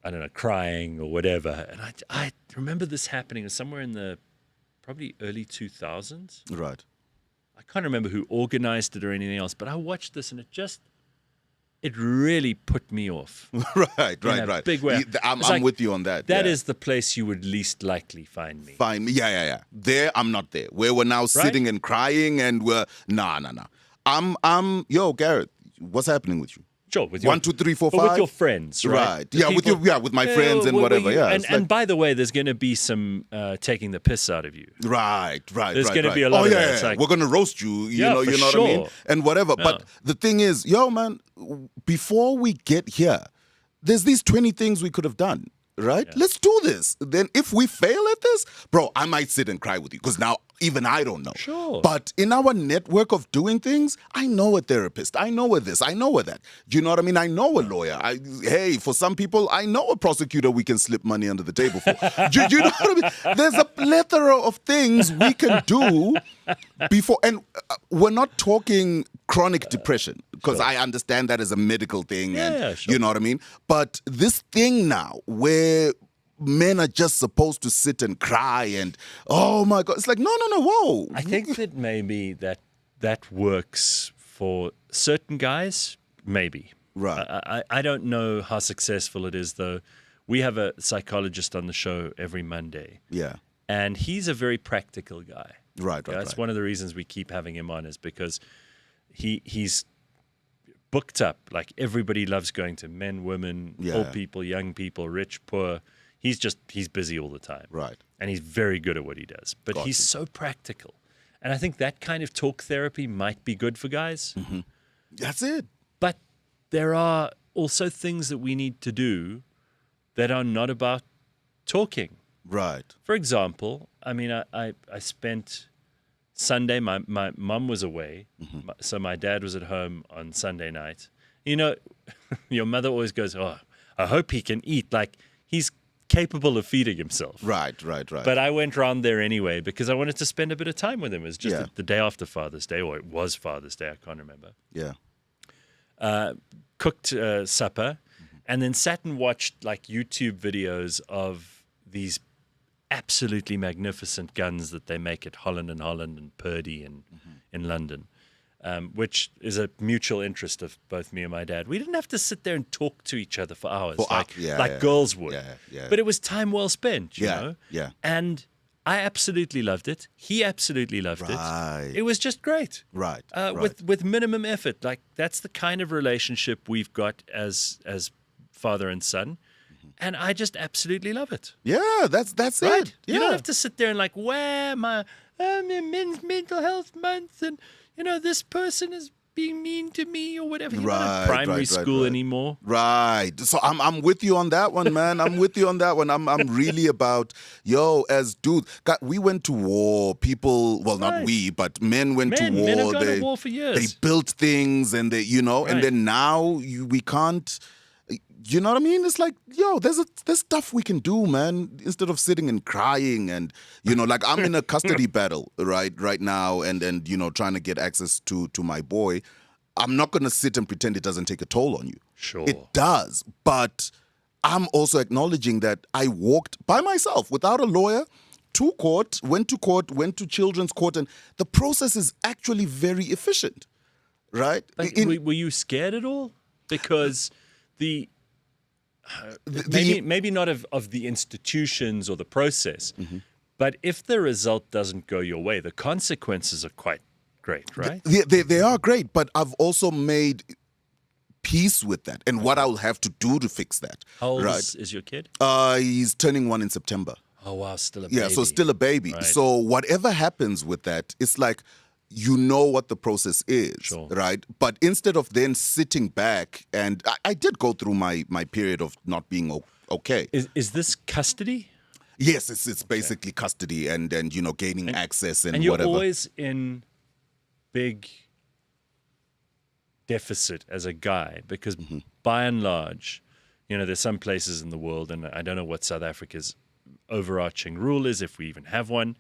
I don't know, crying or whatever. And I remember this happening somewhere in the probably early 2000s. Right. I can't remember who organized it or anything else, but I watched this and it really put me off. Right. Big way. I'm with you on that. That is the place you would least likely find me. Yeah. There, I'm not there. Where we're now sitting and crying and we're, nah. Yo, Gareth, what's happening with you? Sure, with 1, 2, 3, 4, 5. With your friends, right? With my friends and whatever. Yeah, and by the way, there's going to be some taking the piss out of you. Right. There's going to be a lot of that. Like, we're going to roast you. You know what I mean, and whatever. Yeah. But the thing is, yo, man, before we get here, there's these 20 things we could have done. Right? Yeah. Let's do this. Then if we fail at this, bro, I might sit and cry with you because now Even I don't know. Sure. But in our network of doing things, I know a therapist. I know a this. I know a that. Do you know what I mean? I know a lawyer. Hey, for some people, I know a prosecutor we can slip money under the table for. Do you know what I mean? There's a plethora of things we can do before. And we're not talking chronic depression, because Sure. I understand that as a medical thing. And sure. you know what I mean? But this thing now where men are just supposed to sit and cry and, oh my God, it's like, no, whoa. I think that maybe that works for certain guys, maybe. Right. I don't know how successful it is, though. We have a psychologist on the show every Monday, Yeah. and he's a very practical guy. Right. That's one of the reasons we keep having him on, is because he's booked up. Like, everybody loves going to men, women, Yeah. old people, young people, rich, poor. He's busy all the time. Right. And he's very good at what he does. But Got he's you. so practical. And I think that kind of talk therapy might be good for guys. Mm-hmm. That's it. But there are also things that we need to do that are not about talking. Right. For example, I mean, I spent Sunday, my mum was away, so my dad was at home on Sunday night. You know, your mother always goes, oh, I hope he can eat. Like, he's capable of feeding himself. Right. But I went round there anyway because I wanted to spend a bit of time with him. It was just Yeah. the day after Father's Day, or it was Father's Day, I can't remember. Yeah. Cooked supper, and then sat and watched like YouTube videos of these absolutely magnificent guns that they make at Holland and Purdy and in London, which is a mutual interest of both me and my dad. We didn't have to sit there and talk to each other for hours like girls would. Yeah. But it was time well spent, you know? Yeah. And I absolutely loved it. He absolutely loved Right. it. It was just great. Right. With minimum effort. Like, that's the kind of relationship we've got as father and son. And I just absolutely love it. Yeah, that's Right? it. Yeah. You don't have to sit there and like, where my men's mental health month, and this person is being mean to me or whatever. You're not in primary school anymore. Right. So I'm with you on that one, man. I'm with you on that one. I'm really about, as dudes. God, we went to war. People, well, not Right. we, but men went to war. Men have gone to war for years. They built things, and they, and Right. then now we can't. You know what I mean? It's like, there's stuff we can do, man, instead of sitting and crying and, like I'm in a custody battle right now and trying to get access to my boy. I'm not going to sit and pretend it doesn't take a toll on you. Sure. It does. But I'm also acknowledging that I walked by myself without a lawyer to court, went to children's court, and the process is actually very efficient, right? But were you scared at all? Because maybe not of the institutions or the process, but if the result doesn't go your way, the consequences are quite great, right? They are great, but I've also made peace with that and what I'll have to do to fix that. How old right? is your kid? He's turning 1 in September. Oh, wow, still a baby. Yeah, so still a baby. Right. So whatever happens with that, it's like, what the process is, Sure. right? But instead of then sitting back, and I did go through my period of not being okay. Is this custody? Yes, it's basically custody and gaining access and you're whatever. always in big deficit as a guy because by and large, there's some places in the world, and I don't know what South Africa's overarching rule is, if we even have one,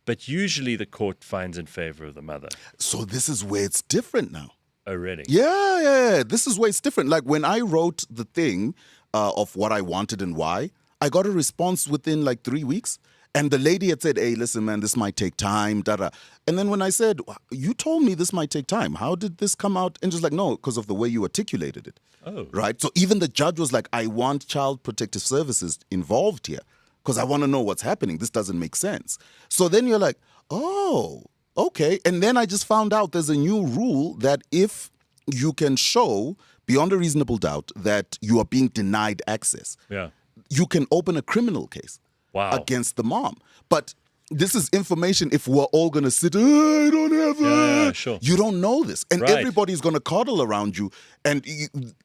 but usually the court finds in favor of the mother. So this is where it's different now. Oh, really? Yeah. This is where it's different. Like when I wrote the thing of what I wanted and why, I got a response within like 3 weeks. And the lady had said, hey, listen, man, this might take time, da-da. And then when I said, you told me this might take time. How did this come out? And just like, no, because of the way you articulated it. Oh. Right? So even the judge was like, I want Child Protective Services involved here because I want to know what's happening. This doesn't make sense. So then you're like, oh, okay. And then I just found out there's a new rule that if you can show beyond a reasonable doubt that you are being denied access, you can open a criminal case. Wow. Against the mom. But this is information if we're all going to sit, I don't have it. Yeah, sure. You don't know this. And Right. everybody's going to cuddle around you. And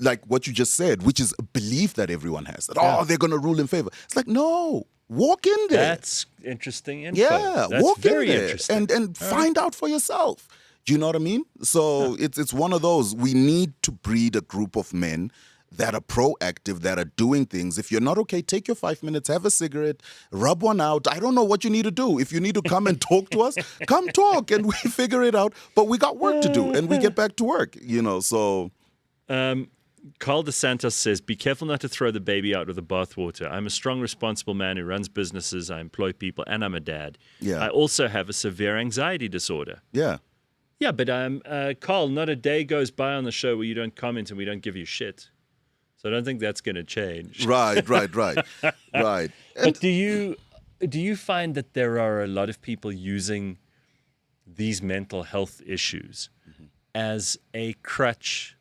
like what you just said, which is a belief that everyone has. That, they're going to rule in favor. It's like, no. Walk in there. That's interesting info. Yeah, That's walk very in there interesting. and find out for yourself. Do you know what I mean? So it's one of those. We need to breed a group of men that are proactive, that are doing things. If you're not okay, take your 5 minutes, have a cigarette, rub one out. I don't know what you need to do. If you need to come and talk to us, come talk and we figure it out. But we got work to do and we get back to work, so... Carl DeSantos says, be careful not to throw the baby out with the bathwater. I'm a strong, responsible man who runs businesses, I employ people, and I'm a dad. Yeah. I also have a severe anxiety disorder. Yeah. Yeah, but Carl, not a day goes by on the show where you don't comment and we don't give you shit. So I don't think that's going to change. Right. Right. But do you find that there are a lot of people using these mental health issues as a crutch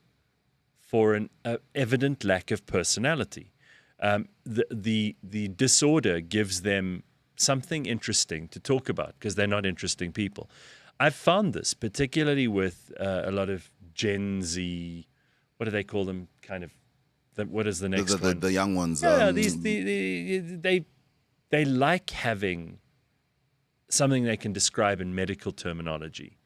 for an evident lack of personality? The disorder gives them something interesting to talk about because they're not interesting people. I've found this particularly with a lot of Gen Z. What do they call them? What is the next one? The young ones. Yeah, they like having something they can describe in medical terminology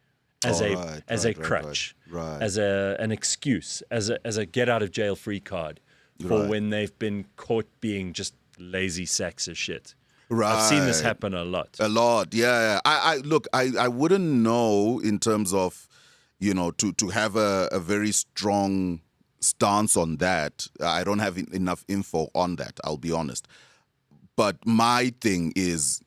as a crutch, as an excuse, as a get out of jail free card for when they've been caught being just lazy sacks of shit. Right. I've seen this happen a lot. A lot, yeah. I wouldn't know in terms of, to have a very strong stance on that. I don't have enough info on that, I'll be honest. But my thing is,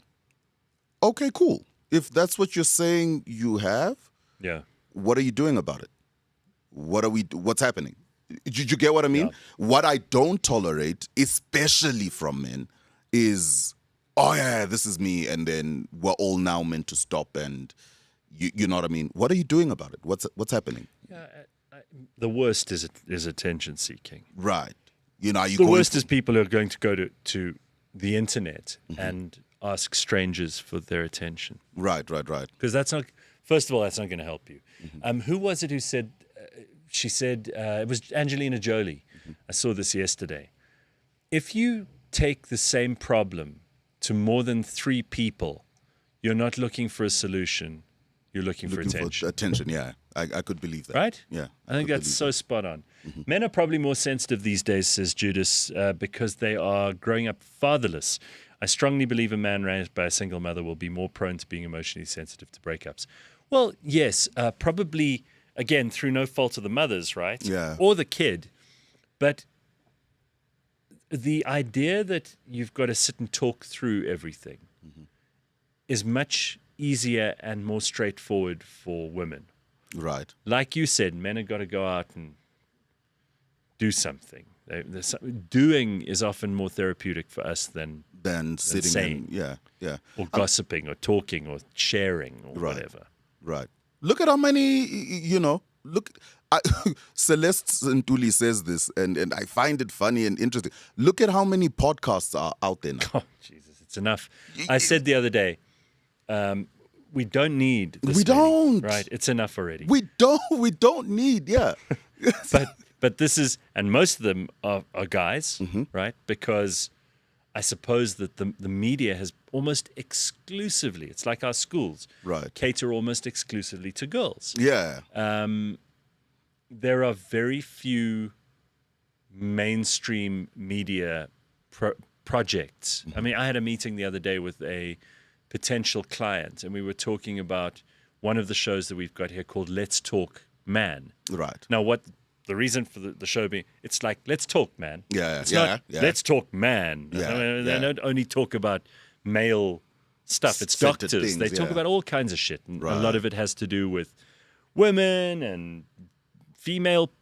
okay, cool. If that's what you're saying you have, Yeah. what are you doing about it? What's happening? Did you get what I mean? Yeah. What I don't tolerate, especially from men, is, oh yeah, this is me, and then we're all now meant to stop, and you know what I mean? What are you doing about it? What's happening? Yeah, the worst is attention seeking. Right. Are you The worst is people who are going to go to the internet and ask strangers for their attention. Right. Because that's not, first of all, that's not going to help you. Who was it who said, she said, it was Angelina Jolie. I saw this yesterday. If you take the same problem to more than 3 people, you're not looking for a solution. You're looking for attention. Attention, yeah. I could believe that. Right? Yeah. I think that's so spot on. Men are probably more sensitive these days, says Judas, because they are growing up fatherless. I strongly believe a man raised by a single mother will be more prone to being emotionally sensitive to breakups. Well, yes, probably, again, through no fault of the mother's, right? Yeah. Or the kid. But the idea that you've got to sit and talk through everything is much easier and more straightforward for women. Right. Like you said, men have got to go out and do something. Doing is often more therapeutic for us than Sitting saying. Yeah. Or gossiping or talking or sharing or whatever. Right. Look at how many, Celeste Ntuli says this, and I find it funny and interesting. Look at how many podcasts are out there now. Oh, Jesus, it's enough. I said the other day, we don't need this We many, don't. right? It's enough already. We don't need, yeah. But this is, and most of them are guys, right? Because I suppose that the media has almost exclusively, it's like our schools, Right. cater almost exclusively to girls. Yeah. There are very few mainstream media projects. I mean, I had a meeting the other day with a potential client, and we were talking about one of the shows that we've got here called Let's Talk Man. Right. Now, what the reason for the show being, it's like, let's talk, man. Yeah, It's yeah, not, yeah. let's talk, man. Yeah, I mean, they yeah. don't only talk about male stuff. It's Centered doctors. things, They talk yeah. about all kinds of shit. And a Right. lot of it has to do with women and female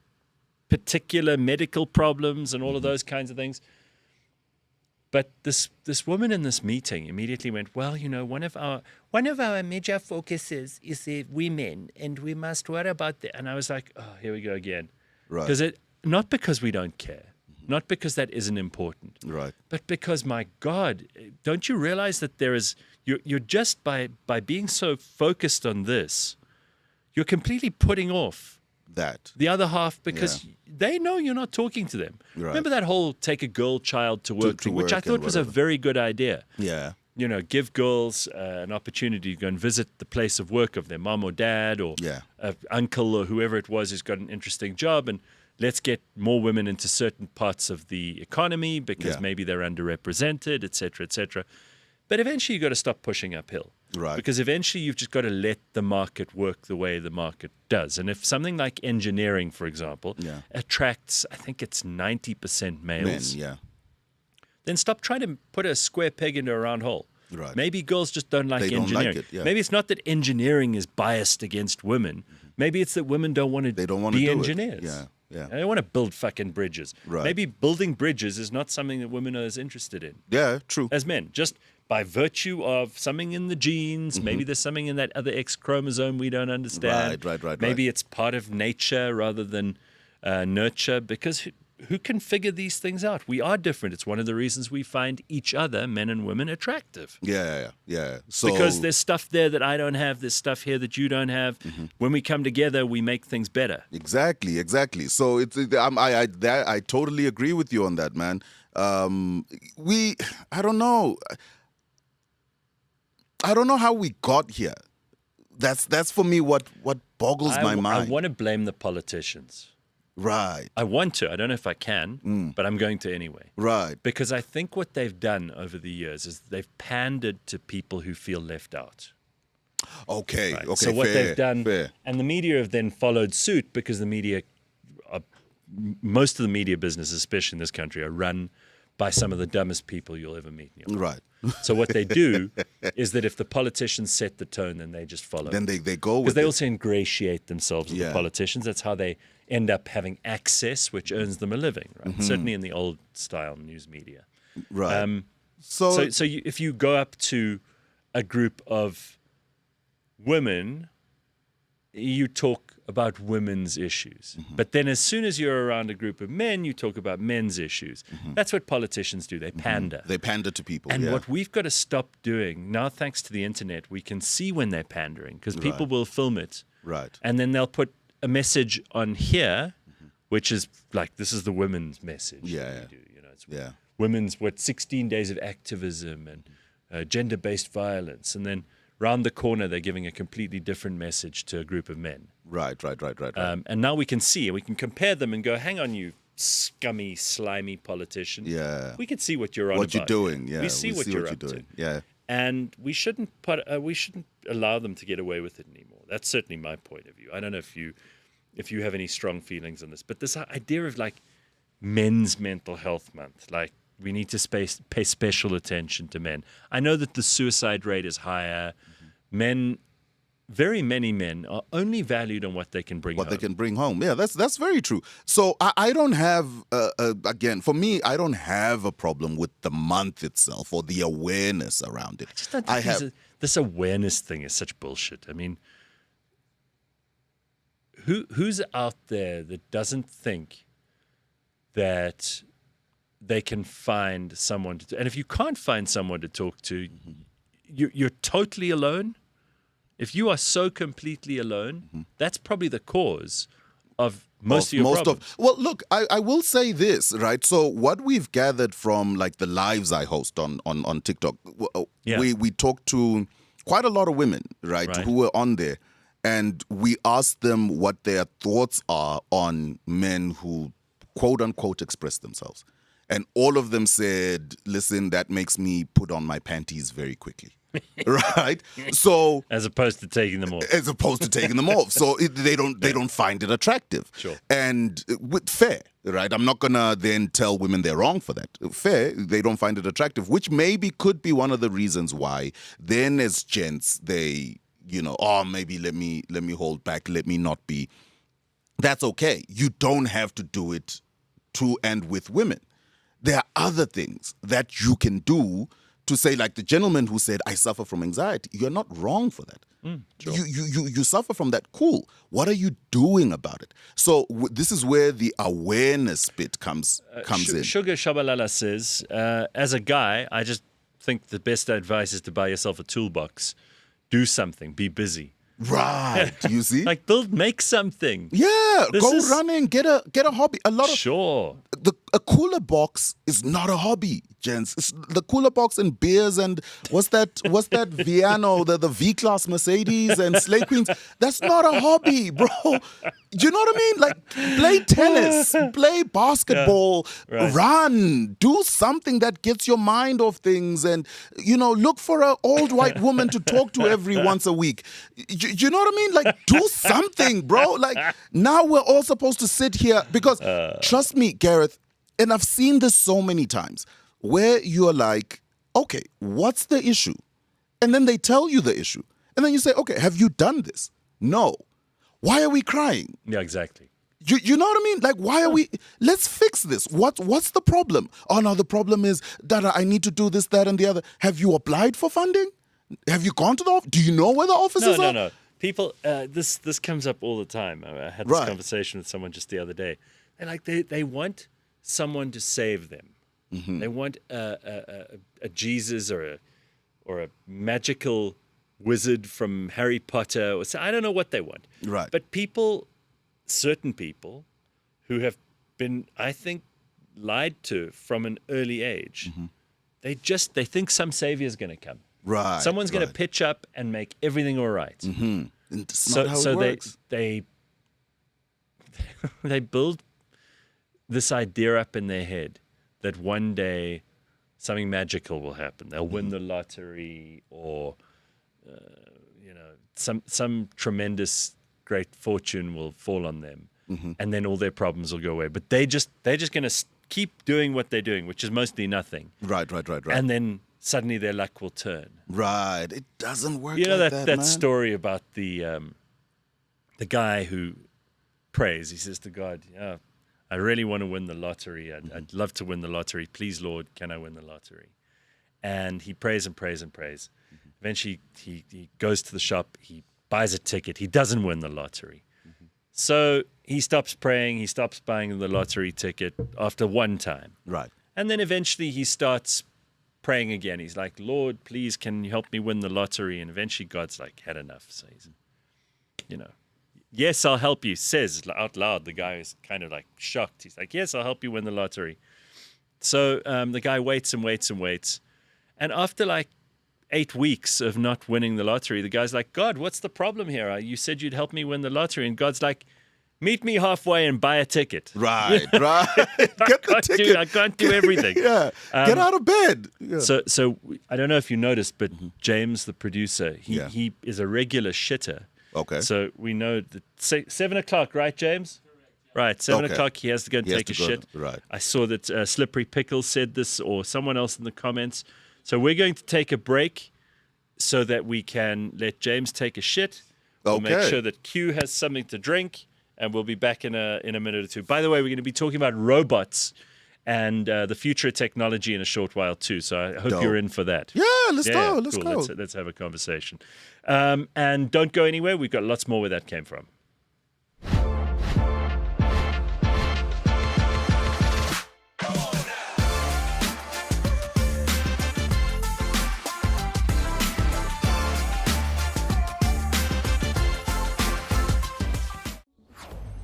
particular medical problems and all of those kinds of things. But this woman in this meeting immediately went, well, one of our major focuses is the women, and we must worry about that. And I was like, oh, here we go again. Right. Because not because we don't care, not because that isn't important, Right. but because, my God, don't you realize that you're just by being so focused on this, you're completely putting off that. The other half because they know you're not talking to them. Right. Remember that whole take a girl child to work thing, which I work thought and was a whatever. very good idea. Yeah. You know, give girls an opportunity to go and visit the place of work of their mom or dad or uncle or whoever it was who's got an interesting job, and let's get more women into certain parts of the economy because maybe they're underrepresented, et cetera, et cetera. But eventually you've got to stop pushing uphill. Right. Because eventually you've just got to let the market work the way the market does. And if something like engineering, for example, attracts, I think it's 90% males, Men, then stop trying to put a square peg into a round hole. Right. Maybe girls just don't like They don't engineering. like it, Maybe it's not that engineering is biased against women. Maybe it's that women don't want to be engineers. Yeah. They don't want to build fucking bridges. Right. Maybe building bridges is not something that women are as interested in Yeah, true. as men. Just by virtue of something in the genes, maybe there's something in that other X chromosome we don't understand. Right. Maybe it's part of nature rather than nurture, because who can figure these things out? We are different. It's one of the reasons we find each other, men and women, attractive. Yeah. So Because there's stuff there that I don't have, there's stuff here that you don't have. When we come together, we make things better. Exactly. So I totally agree with you on that, man. I don't know. I don't know how we got here. That's for me what boggles my mind. I want to blame the politicians. Right. I want to. I don't know if I can, but I'm going to anyway. Right. Because I think what they've done over the years is they've pandered to people who feel left out. Okay. Right? Okay. So what they've done, fair. and the media have then followed suit because the media, most of the media businesses, especially in this country, are run by some of the dumbest people you'll ever meet in your life. Right. So what they do is that if the politicians set the tone, then they just follow. Then they go with because they it. also ingratiate themselves with the politicians. That's how they end up having access, which earns them a living. Right. Certainly in the old style news media. Right. If you go up to a group of women, you talk about women's issues. But then as soon as you're around a group of men, you talk about men's issues. That's what politicians do. They pander. They pander to people. And what we've got to stop doing, now thanks to the internet, we can see when they're pandering because people will film it. Right. And then they'll put a message on here, which is like, this is the women's message. Yeah. We do, it's women's, 16 days of activism and gender-based violence. And then round the corner, they're giving a completely different message to a group of men. Right. And now we can see, and we can compare them and go, hang on, you scummy, slimy politician. Yeah. We can see what you're on What about. you're doing. Yeah. We see what you're up doing. to. Yeah. And we shouldn't allow them to get away with it anymore. That's certainly my point of view. I don't know if you have any strong feelings on this, but this idea of like Men's Mental Health Month, like we need to pay special attention to men. I know that the suicide rate is higher. Men, very many men, are only valued on what they can bring home. What they can bring home. Yeah, that's very true. So I don't have, again, for me, I don't have a problem with the month itself or the awareness around it. I just don't think this awareness thing is such bullshit. I mean, who's out there that doesn't think that they can find someone to, and if you can't find someone to talk to, you're totally alone. If you are so completely alone, that's probably the cause of most of your problems. Well, look, I will say this, right? So what we've gathered from like the lives I host on TikTok, we talked to quite a lot of women, right, who were on there. And we asked them what their thoughts are on men who, quote unquote, express themselves. And all of them said, listen, that makes me put on my panties very quickly. Right? So as opposed to taking them off. So they don't find it attractive. Sure. And fair, right? I'm not gonna then tell women they're wrong for that. Fair, they don't find it attractive, which maybe could be one of the reasons why then as gents they, maybe let me hold back, let me not be. That's okay. You don't have to do it to and with women. There are other things that you can do to say, like the gentleman who said, I suffer from anxiety. You're not wrong for that. Sure. You suffer from that. Cool. What are you doing about it? So this is where the awareness bit comes in. Sugar Shabalala says, as a guy, I just think the best advice is to buy yourself a toolbox. Do something. Be busy. Right. You see? Like make something. Yeah. This Go is- running. Get a hobby. A lot of Sure. a cooler box is not a hobby, gents. It's the cooler box and beers and what's that Viano, the V-Class Mercedes and Slay Queens. That's not a hobby, bro. Do you know what I mean? Like, play tennis, play basketball, right. run, do something that gets your mind off things, and look for an old white woman to talk to every once a week. You know what I mean? Like, do something, bro. Like, now we're all supposed to sit here because trust me, Gareth, and I've seen this so many times where you're like, okay, what's the issue? And then they tell you the issue. And then you say, okay, have you done this? No. Why are we crying? Yeah, exactly. You know what I mean? Like, why are we? Let's fix this. What's the problem? Oh, no, the problem is that I need to do this, that, and the other. Have you applied for funding? Have you gone to the office? Do you know where the offices are? No. People, this comes up all the time. I had this Right. conversation with someone just the other day. They're like, they want someone to save them. Mm-hmm. They want a Jesus or a magical wizard from Harry Potter, or I don't know what they want. Right. But certain people who have been, I think, lied to from an early age, they think some savior is going to come. Right. Someone's going to pitch up and make everything all right. Mm-hmm. It's not how it works. they build this idea up in their head that one day something magical will happen. They'll win the lottery, or some tremendous great fortune will fall on them, and then all their problems will go away. But they're just going to keep doing what they're doing, which is mostly nothing. Right. And then suddenly their luck will turn. Right. It doesn't work You know like that man. story about the guy who prays. He says to God, I really want to win the lottery. I'd love to win the lottery. Please, Lord, can I win the lottery? And he prays and prays and prays. Eventually, he goes to the shop. He buys a ticket. He doesn't win the lottery. So he stops praying. He stops buying the lottery ticket after one time. Right. And then eventually he starts praying again. He's like, Lord, please, can you help me win the lottery? And eventually God's like, had enough. So he's, yes, I'll help you, says out loud. The guy is kind of like shocked. He's like, yes, I'll help you win the lottery. So the guy waits and waits and waits. And after like 8 weeks of not winning the lottery, the guy's like, God, what's the problem here? You said you'd help me win the lottery. And God's like, meet me halfway and buy a ticket. Right. Get the ticket. I can't do everything. Yeah. Get out of bed. Yeah. So I don't know if you noticed, but James, the producer, he is a regular shitter. Okay. So we know that 7 o'clock, right, James? Right, 7 Okay. o'clock, he has to go and He has take a to go, shit. right. I saw that Slippery Pickle said this, or someone else in the comments. So we're going to take a break so that we can let James take a shit. We'll make Okay. sure that Q has something to drink, and we'll be back in a minute or two. By the way, we're going to be talking about robots and the future of technology in a short while too. So I hope Dope. you're in for that. Yeah, let's go. Let's cool. go. Let's have a conversation. And don't go anywhere. We've got lots more where that came from.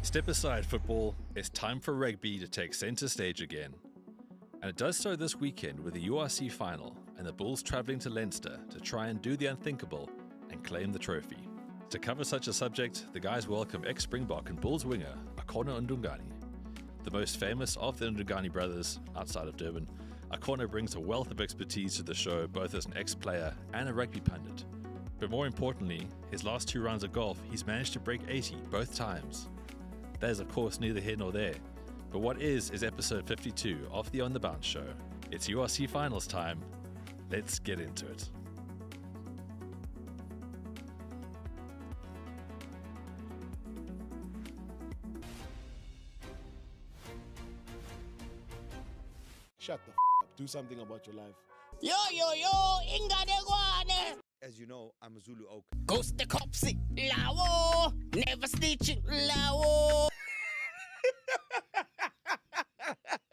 Step aside, football. It's time for rugby to take centre stage again. And it does so this weekend with the URC final and the Bulls travelling to Leinster to try and do the unthinkable and claim the trophy. To cover such a subject, the guys welcome ex-Springbok and Bulls winger Akona Ndungane. The most famous of the Ndungane brothers outside of Durban, Akona brings a wealth of expertise to the show both as an ex-player and a rugby pundit. But more importantly, his last 2 rounds of golf, he's managed to break 80 both times. That is of course neither here nor there. But what is episode 52 of the On The Bounce show. It's URC finals time. Let's get into it. Shut the up. Do something about your life. Yo, Inga de Guane. As you know, I'm a Zulu Oak. Ghost the copsy. Lawo. Never snitching. Lawo.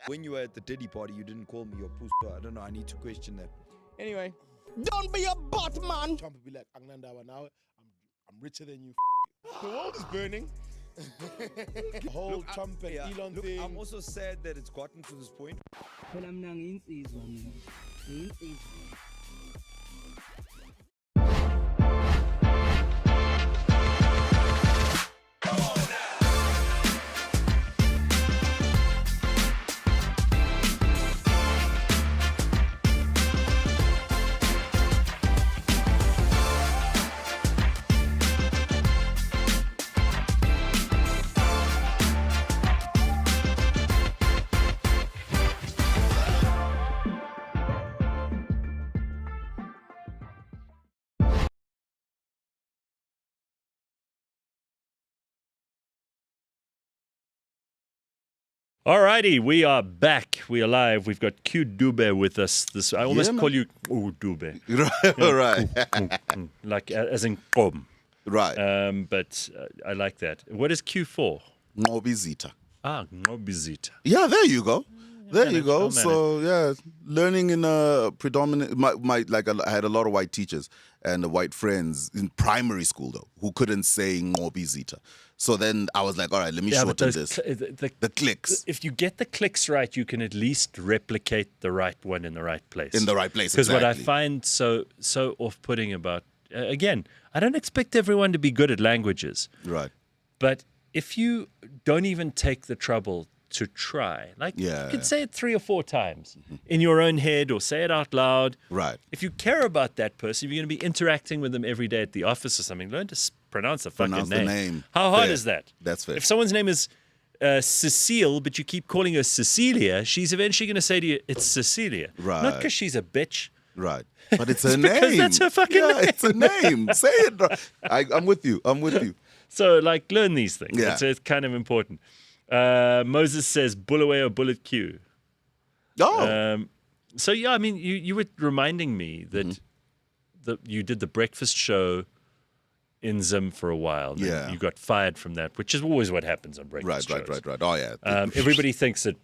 When you were at the Diddy party, you didn't call me your puss. I don't know. I need to question that. Anyway, Don't be a bot, man. Trump will be like, Angnanda, now I'm richer than you. The world is burning. The whole Trump and Elon thing. I'm also sad that it's gotten to this point. phela mina ngiyinsizwa mina ngiyinsizwa. Alrighty, we are back. We are live. We've got Q Dube with us. I almost man. call you Dube. Right. Like as in Qom. Right. But I like that. What is Q for? Ngobizita. Ngobizita. Yeah, there you go. There you manage, go. I'll So yeah, learning in a predominant, I had a lot of white teachers and white friends in primary school though who couldn't say Ngobizita. So then I was like, all right, let me shorten this. The clicks. If you get the clicks right, you can at least replicate the right one in the right place. In the right place, Because what I exactly. find so off-putting about, again, I don't expect everyone to be good at languages. Right. But if you don't even take the trouble to try, like Yeah, you can yeah. say it 3 or 4 times in your own head or say it out loud. Right. If you care about that person, if you're going to be interacting with them every day at the office or something, learn to pronounce the fucking Pronounce the name. name. How hard Fair. is that? That's fair. If someone's name is Cecile, but you keep calling her Cecilia, she's eventually going to say to you, it's Cecilia. Not Right. because she's a bitch. Right. But it's a because name. that's her fucking yeah, name. it's a name. Say it. I'm with you. I'm with you. So, like, learn these things. Yeah. It's kind of important. Moses says, bull away or bullet Q. Oh. So, yeah, I mean, you were reminding me that you did the breakfast show in Zim for a while. and Yeah. You got fired from that, which is always what happens on breakfast shows. Right. Oh, yeah. Everybody thinks that,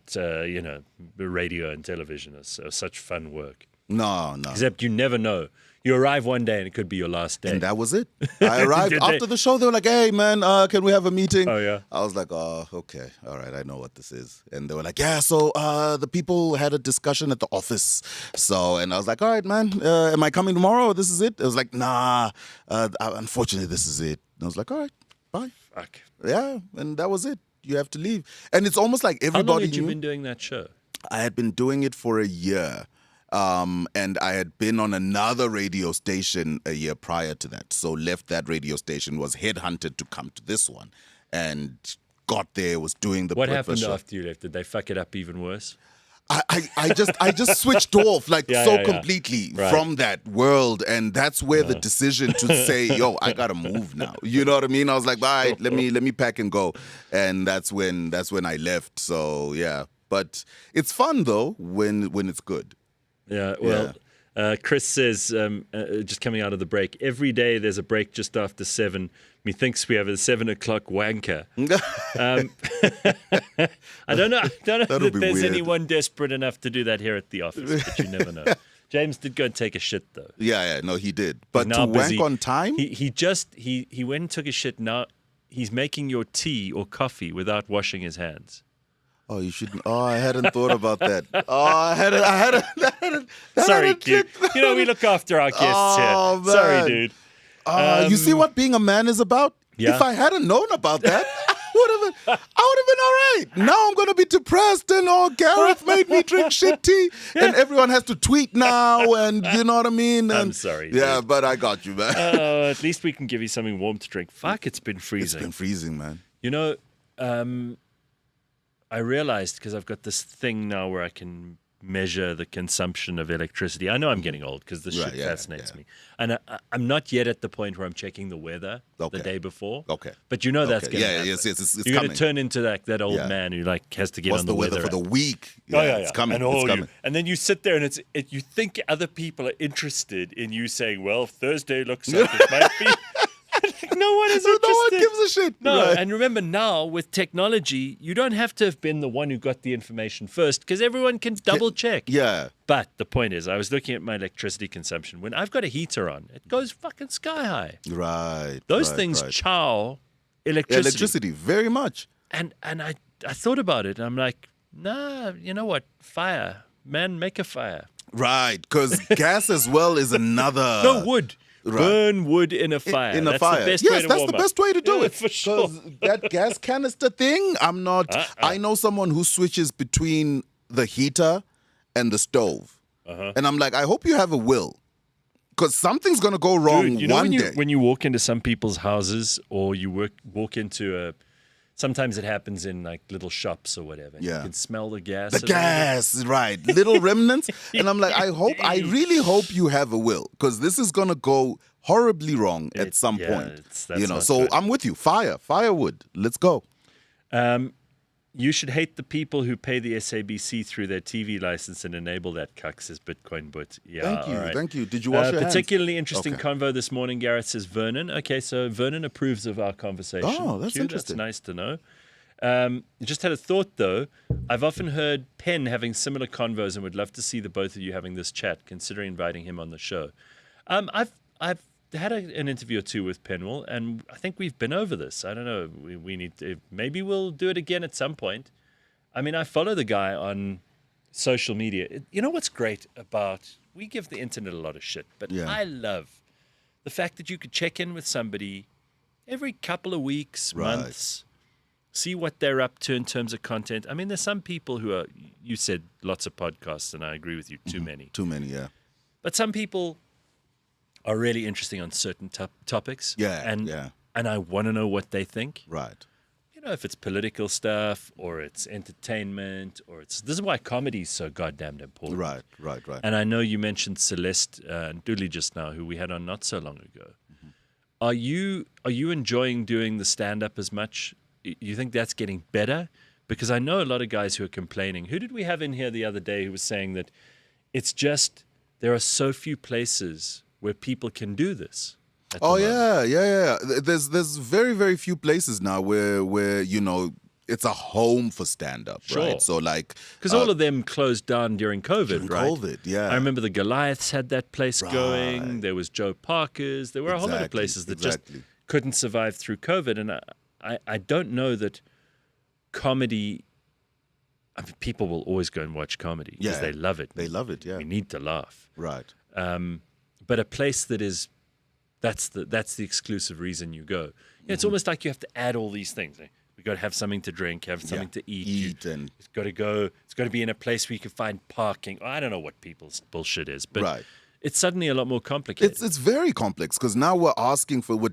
radio and television are such fun work. No. Except you never know. You arrive one day and it could be your last day. And that was it. I arrived Did they- after the show. They were like, hey, man, can we have a meeting? Oh, yeah. I was like, oh, okay. All right. I know what this is. And they were like, yeah, so the people had a discussion at the office. And I was like, all right, man, am I coming tomorrow? This is it? It was like, nah, unfortunately, this is it. And I was like, all right, bye. Fuck. Yeah. And that was it. You have to leave. And it's almost like How everybody long had you knew. been doing that show? I had been doing it for a year. And I had been on another radio station a year prior to that. So left that radio station, was headhunted to come to this one, and got there, was doing the What breakfast happened show. after you left? Did they fuck it up even worse? I just switched off Yeah. completely Right. from that world, and that's where the decision to say, "Yo, I gotta move now." You know what I mean? I was like, "All right, let me pack and go," and that's when I left. So yeah, but it's fun though when it's good. Yeah, well, Chris says, just coming out of the break, every day there's a break just after 7. Methinks we have a 7 o'clock wanker. I don't know That'll that be there's weird. anyone desperate enough to do that here at the office, but you never know. James did go and take a shit, though. Yeah, no, he did. He's But now to busy. wank on time? He went and took a shit. Now he's making your tea or coffee without washing his hands. Oh, you shouldn't. Oh, I hadn't thought about that. Oh, I hadn't. Sorry, Q. You know, we look after our guests Oh, here. Sorry, man. dude. You see what being a man is about? Yeah. If I hadn't known about that, I would have been all right. Now I'm going to be depressed and, oh, Gareth made me drink shit tea. And everyone has to tweet now, and you know what I mean? And, I'm sorry, Yeah, dude. but I got you, man. At least we can give you something warm to drink. Fuck, it's been It's freezing. been freezing, man. You know, I realized because I've got this thing now where I can measure the consumption of electricity. I know I'm getting old because this Right, shit yeah, fascinates yeah. me. And I'm not yet at the point where I'm checking the weather Okay. the day before. Okay. But you know that's Okay. going to Yeah, happen. yes, it's You're going coming. to turn into that old Yeah. man who like has to get What's on the weather for the app. week? Oh, yeah, It's coming. And, it's you- coming. and then you sit there and you think other people are interested in you saying, well, Thursday looks like it might be. no one is interested. No one gives a shit. No, Right. and remember now with technology, you don't have to have been the one who got the information first because everyone can double check. Yeah. But the point is, I was looking at my electricity consumption. When I've got a heater on, it goes fucking sky high. Right. Those right, things right. chow electricity. Electricity, very much. And I thought about it. And I'm like, nah, you know what? Fire. Man, make a fire. Right, because gas as well is another. No, wood. Right. Burn wood in a fire. In a That's fire. The best Yes, way to that's warm the up. best way to do Yeah, it. for sure. Because that gas canister thing, I'm not. I know someone who switches between the heater and the stove. And I'm like, I hope you have a will. Because something's going to go wrong Dude, you know one day. when you walk into some people's houses or you walk into a... Sometimes it happens in like little shops or whatever. Yeah. You can smell the gas. The a little bit. gas, right. Little remnants. And I'm like, I really hope you have a will. Because this is going to go horribly wrong at some point. That's not so good. I'm with you. Firewood. Let's go. You should hate the people who pay the SABC through their TV license and enable that cuck, says Bitcoin But. Yeah, Thank you. all right. Thank you. Did you wash your hands? Particularly interesting Okay. convo this morning, Gareth, says Vernon. Okay, so Vernon approves of our conversation. Oh, that's Q, interesting. That's nice to know. Just had a thought, though. I've often heard Penn having similar convos and would love to see the both of you having this chat, considering inviting him on the show. I've had an interview or two with Penwell, and I think we've been over this. I don't know. We need to, maybe we'll do it again at some point. I mean, I follow the guy on social media. You know what's great about... We give the internet a lot of shit, but Yeah. I love the fact that you could check in with somebody every couple of weeks, Right. months, see what they're up to in terms of content. I mean, there's some people who are... You said lots of podcasts, and I agree with you, too many. Too many, yeah. But some people are really interesting on certain topics. Yeah, And, yeah. and I want to know what they think. Right. You know, if it's political stuff or it's entertainment or it's... This is why comedy is so goddamn important. Right. And I know you mentioned Celeste Dooley just now, who we had on not so long ago. Are you enjoying doing the stand-up as much? You think that's getting better? Because I know a lot of guys who are complaining. Who did we have in here the other day who was saying that it's just there are so few places where people can do this? at the Oh moment? yeah. There's very, very few places now where it's a home for stand-up, Sure. right? So like Because all of them closed down during COVID, during right? COVID, yeah. I remember the Goliaths had that place going. Right. There was Joe Parker's. There were a whole lot of Exactly, places that exactly. just couldn't survive through COVID. And I don't know that comedy... I mean, people will always go and watch comedy because Yeah. they love it. They love it, yeah. We need to laugh. Right. But a place that is... That's the exclusive reason you go. It's almost like you have to add all these things. We've got to have something to drink, have something to eat. It's got to be in a place where you can find parking. I don't know what people's bullshit is, but Right. it's suddenly a lot more complicated. It's very complex because now we're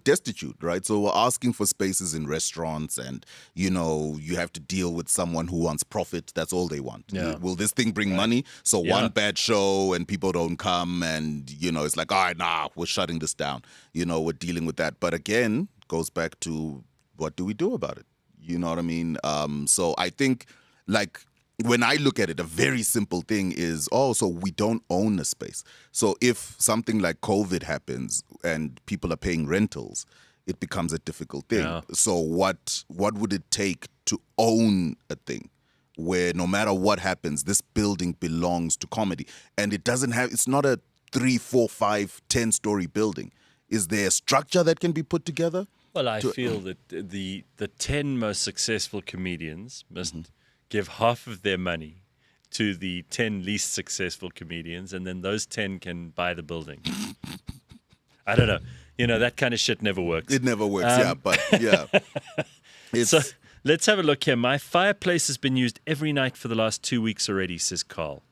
destitute, right? So we're asking for spaces in restaurants, and you have to deal with someone who wants profit. That's all they want. Yeah. Will this thing bring money? So Yeah. one bad show and people don't come, and it's like, all right, nah, we're shutting this down. We're dealing with that. But again, goes back to what do we do about it? You know what I mean? So I think like. When I look at it, a very simple thing is, so we don't own a space. So if something like COVID happens and people are paying rentals, it becomes a difficult thing. Yeah. So what would it take to own a thing where no matter what happens, this building belongs to comedy? And it's not a 3, 4, 5, 10-story building. Is there a structure that can be put together? Well, I feel that the 10 most successful comedians must give half of their money to the 10 least successful comedians, and then those 10 can buy the building. I don't know. That kind of shit never works. It never works, but yeah. So let's have a look here. My fireplace has been used every night for the last 2 weeks already, says Carl.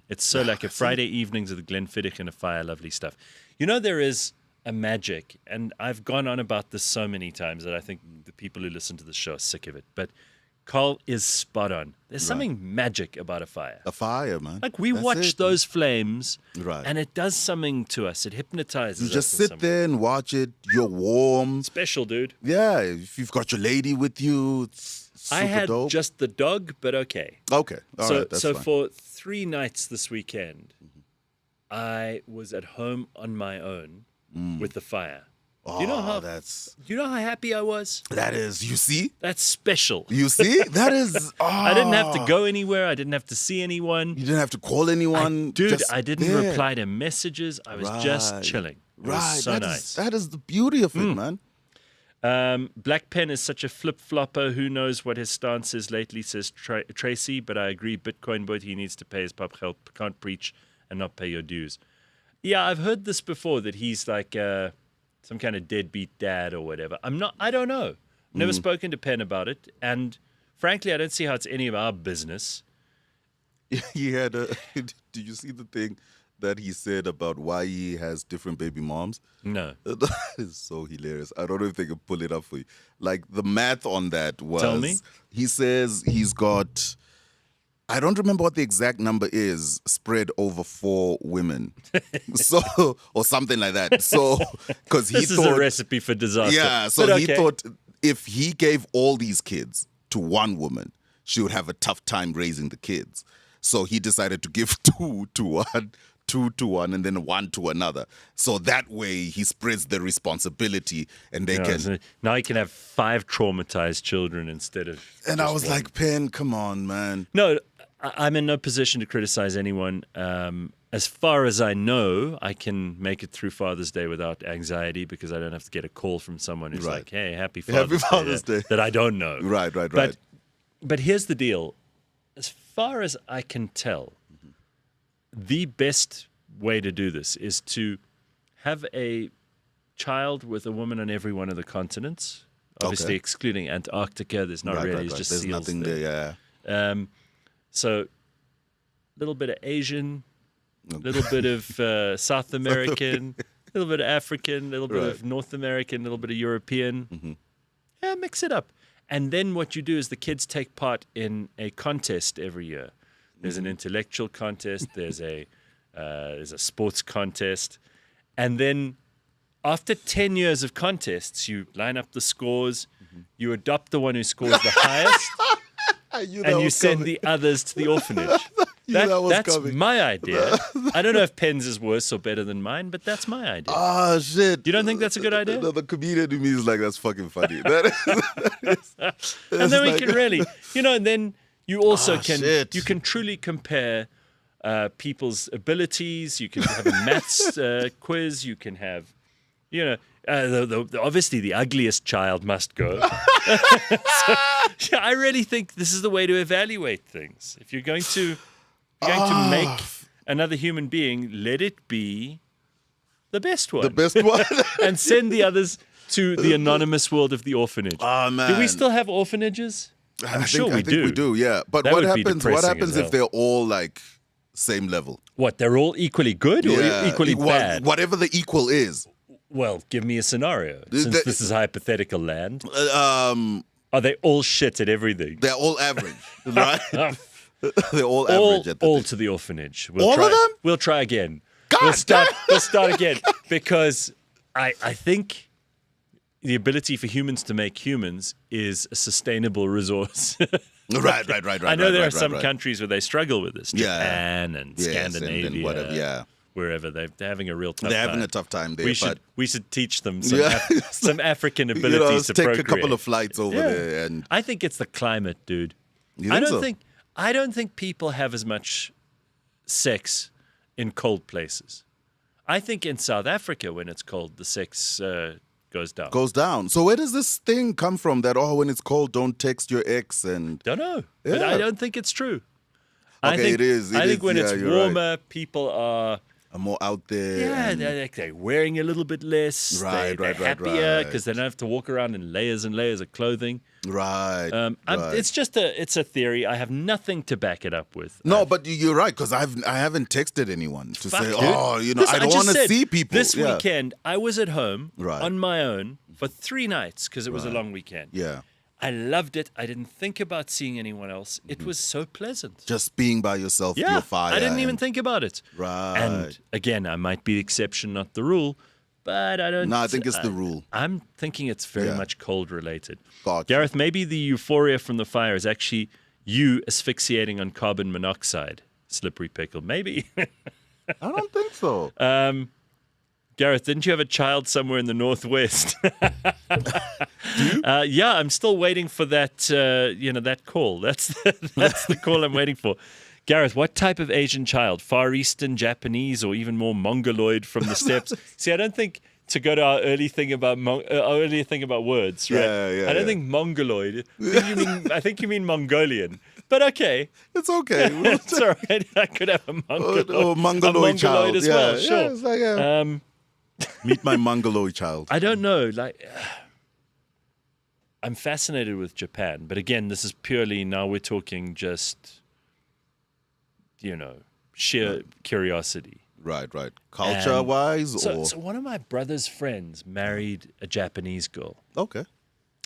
It's so like a Friday evenings with Glenfiddich and a fire. Lovely stuff. There is a magic, and I've gone on about this so many times that I think the people who listen to the show are sick of it. But Carl is spot on. There's something magic about a fire. A fire, man. Like we That's watch it. those flames, Right. and it does something to us. It hypnotizes You us. just in sit some way. there and watch it. You're warm. Special, dude. Yeah, if you've got your lady with you, it's super I had dope. just the dog, but okay. Okay, all right, that's so fine. for 3 nights this weekend, I was at home on my own with the fire. Oh, you know how happy I was? that is, you see? That's special. You see? That is, I didn't have to go anywhere. I didn't have to see anyone. You didn't have to call anyone. I didn't there. reply to messages. I was just chilling. It was so nice. That is the beauty of it, man. Black Pen is such a flip-flopper. Who knows what his stance is lately, says Tracy, but I agree. Bitcoin, but he needs to pay his pop help. Can't preach and not pay your dues. Yeah, I've heard this before, that he's like some kind of deadbeat dad or whatever. I don't know. Never spoken to Penn about it. And frankly, I don't see how it's any of our business. He had did you see the thing that he said about why he has different baby moms? No. That is so hilarious. I don't know if they can pull it up for you. Like, the math on that was... Tell me. He says he's got... I don't remember what the exact number is, spread over 4 women. So, or something like that. So, because he This is a recipe for disaster. Yeah, so But he okay. thought if he gave all these kids to one woman, she would have a tough time raising the kids. So he decided to give 2 to one, 2 to one, and then 1 to another. So that way he spreads the responsibility, and they can. So now you can have 5 traumatized children instead of. And I just was one. like, Penn, come on, man. No, I'm in no position to criticize anyone. As far as I know, I can make it through Father's Day without anxiety because I don't have to get a call from someone who's Right. like, "Hey, happy Happy Father's, Father's Day." that I don't know." Right. But here's the deal. As far as I can tell, the best way to do this is to have a child with a woman on every one of the continents. Obviously, Okay. excluding Antarctica. There's not really. It's just There's seals nothing there, yeah. So, a little bit of Asian, a little bit of South American, a little bit of African, a little bit of North American, a little bit of European. Yeah, mix it up. And then what you do is the kids take part in a contest every year. There's an intellectual contest. There's a sports contest. And then after 10 years of contests, you line up the scores. You adopt the one who scores the highest. And you send the others to the orphanage. That's my idea. I don't know if Penn's is worse or better than mine, but that's my idea. Oh, shit. You don't think that's a good idea? The comedian in me is like, that's fucking funny. That And then we can really, and then you also shit. you can truly compare people's abilities. You can have a maths quiz. You can have, obviously the ugliest child must go. I really think this is the way to evaluate things. If you're going to make another human being, let it be the best one. the best one. And send the others to the anonymous world of the orphanage. Oh, man. Do we still have orphanages? I'm sure I we think we do, yeah. But That what would be happens? What depressing happens as if hell. they're all like same level? What, they're all equally good or equally bad? Whatever the equal is. Well, give me a scenario. The- Since this is hypothetical land. Um, Are they all shit at everything? they're all average, right? They're all average at the all thing. to the orphanage. All of them? We'll try again. God We'll start again because I think the ability for humans to make humans is a sustainable resource. Right. I know there are some countries where they struggle with this. Yeah. Japan and Yes, Scandinavia, and whatever, yeah. wherever they're having a real tough They're time. having a tough time there. We should teach them some, Yeah. some African You know, abilities let's to take procreate. a couple of flights over there, and I think it's the climate, dude. You I think don't so? think I don't think people have as much sex in cold places. I think in South Africa, when it's cold, the sex goes down. goes down. So where does this thing come from that, when it's cold, don't text your ex? And Don't know, but Yeah. I don't think it's true. Okay, it is. I think when it's you're right. warmer, people are I'm more out there. and- they're wearing a little bit less. Right, they're right, happier right. because they don't have to walk around in layers and layers of clothing. Right. Right. It's just a theory. I have nothing to back it up with. No, but you're right, because I haven't texted anyone to Fuck, say, dude. I Listen, don't just want to said, see people. This Yeah. weekend, I was at home Right. on my own for 3 nights because it was a long weekend. Yeah. I loved it. I didn't think about seeing anyone else. It was so pleasant. Just being by yourself, Yeah, your fire. I didn't even and- think about it. Right. And again, I might be the exception, not the rule, but I don't. No, I think it's the rule. I'm thinking it's very Yeah. much cold related. Gotcha. Gareth, maybe the euphoria from the fire is actually you asphyxiating on carbon monoxide. Slippery pickle. Maybe. I don't think so. Gareth, didn't you have a child somewhere in the Northwest? Yeah, I'm still waiting for that, that call. That's the call I'm waiting for. Gareth, what type of Asian child? Far Eastern, Japanese, or even more Mongoloid from the steppes? See, I don't think to go to our earlier thing about words, right? Yeah, I don't think Mongoloid. I think you mean Mongolian. But okay. It's okay. It's all right. I could have a Mongoloid. Mongoloid child. as well, Yeah, sure. it's like, meet my Mongoloid child. I don't know. I'm fascinated with Japan. But again, this is purely, now we're talking just, sheer curiosity. Right. Culture-wise, So one of my brother's friends married a Japanese girl. Okay.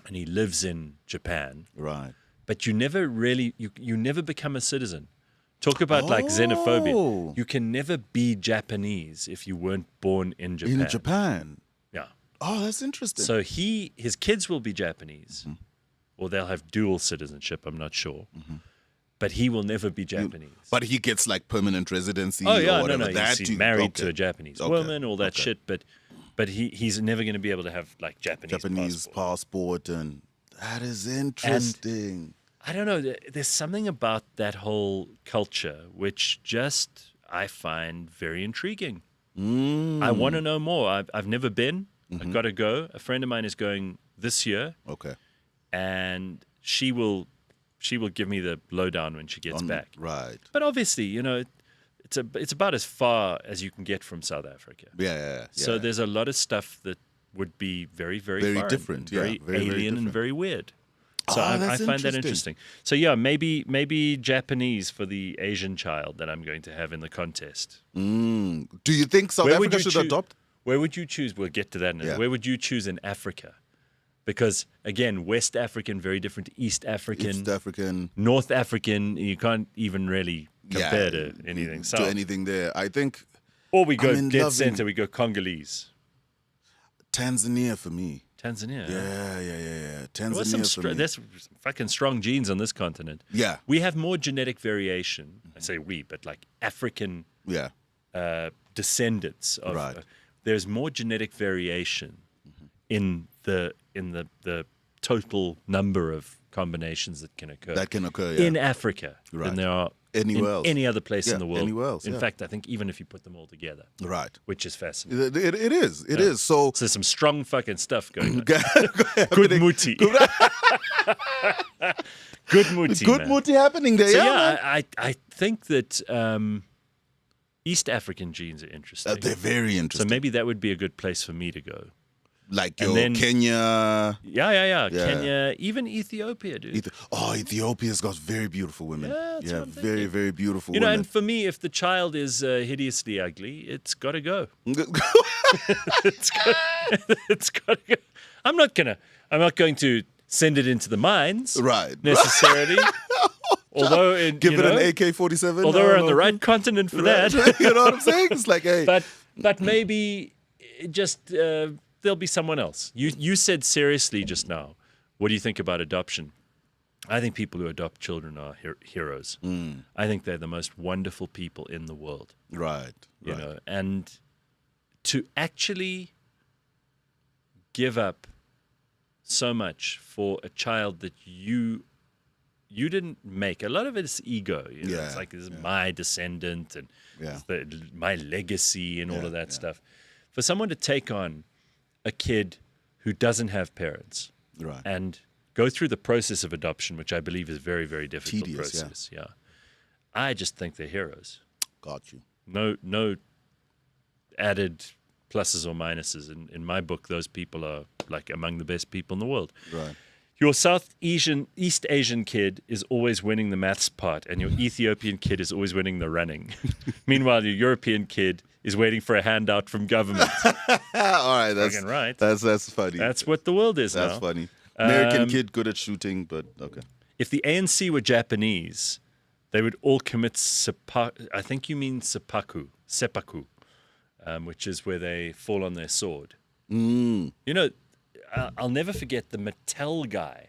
And he lives in Japan. Right. But you never really, you never become a citizen. Talk about xenophobia. You can never be Japanese if you weren't born in Japan. In Japan. Yeah. Oh, that's interesting. So his kids will be Japanese, or they'll have dual citizenship. I'm not sure, but he will never be Japanese. But he gets like permanent residency. Oh yeah, or whatever. He's married to a Japanese woman, all that shit. But he's never going to be able to have like Japanese passport, and that is interesting. I don't know. There's something about that whole culture which just I find very intriguing. I want to know more. I've never been. I've got to go. A friend of mine is going this year. Okay. And she will give me the lowdown when she gets back. Right. But obviously, it's about as far as you can get from South Africa. Yeah. So there's a lot of stuff that would be very, very, very foreign, different, very alien, and very weird. So I find that interesting. So yeah, maybe Japanese for the Asian child that I'm going to have in the contest. Do you think South Africa should adopt? Where would you choose? We'll get to that. Where would you choose in Africa? Because again, West African very different to East African, North African. You can't even really compare to anything. To anything there, I think. Or we go dead center. We go Congolese. Tanzania for me. Tanzania. Yeah. Tanzania for me. There's fucking strong genes on this continent. Yeah. We have more genetic variation. I say we, but like African descendants of. Right. There's more genetic variation in the total number of combinations that can occur. In Africa than there are anywhere else. Any other place in the world. Anywhere else. In fact, I think even if you put them all together. Right. Which is fascinating. It is. So there's some strong fucking stuff going on. Good muti. Good muti. Good muti happening there. So I think that East African genes are interesting. They're very interesting. So maybe that would be a good place for me to go. Like Kenya. Yeah. Kenya, even Ethiopia, dude. Ethiopia's got very beautiful women. Yeah, very, very beautiful women. And for me, if the child is hideously ugly, it's got to go. It's got to go. I'm not going to send it into the mines, necessarily. Although, give it an AK-47. Although we're on the right continent for that. You know what I'm saying? It's like, hey. But maybe just there'll be someone else. You said seriously just now, what do you think about adoption? I think people who adopt children are heroes. I think they're the most wonderful people in the world. Right. You know, and to actually give up so much for a child that you didn't make. A lot of it is ego. It's like, this is my descendant and my legacy and all of that stuff. For someone to take on a kid who doesn't have parents and go through the process of adoption, which I believe is a very, very difficult process. Yeah. I just think they're heroes. Got you. No added pluses or minuses. In my book, those people are like among the best people in the world. Right. Your East Asian kid is always winning the maths part, and your Ethiopian kid is always winning the running. Meanwhile, your European kid is waiting for a handout from government. All right, that's funny. That's what the world is now. That's funny. American kid good at shooting, but okay. If the ANC were Japanese, they would all commit I think you mean seppuku, which is where they fall on their sword. You know, I'll never forget the Mattel guy,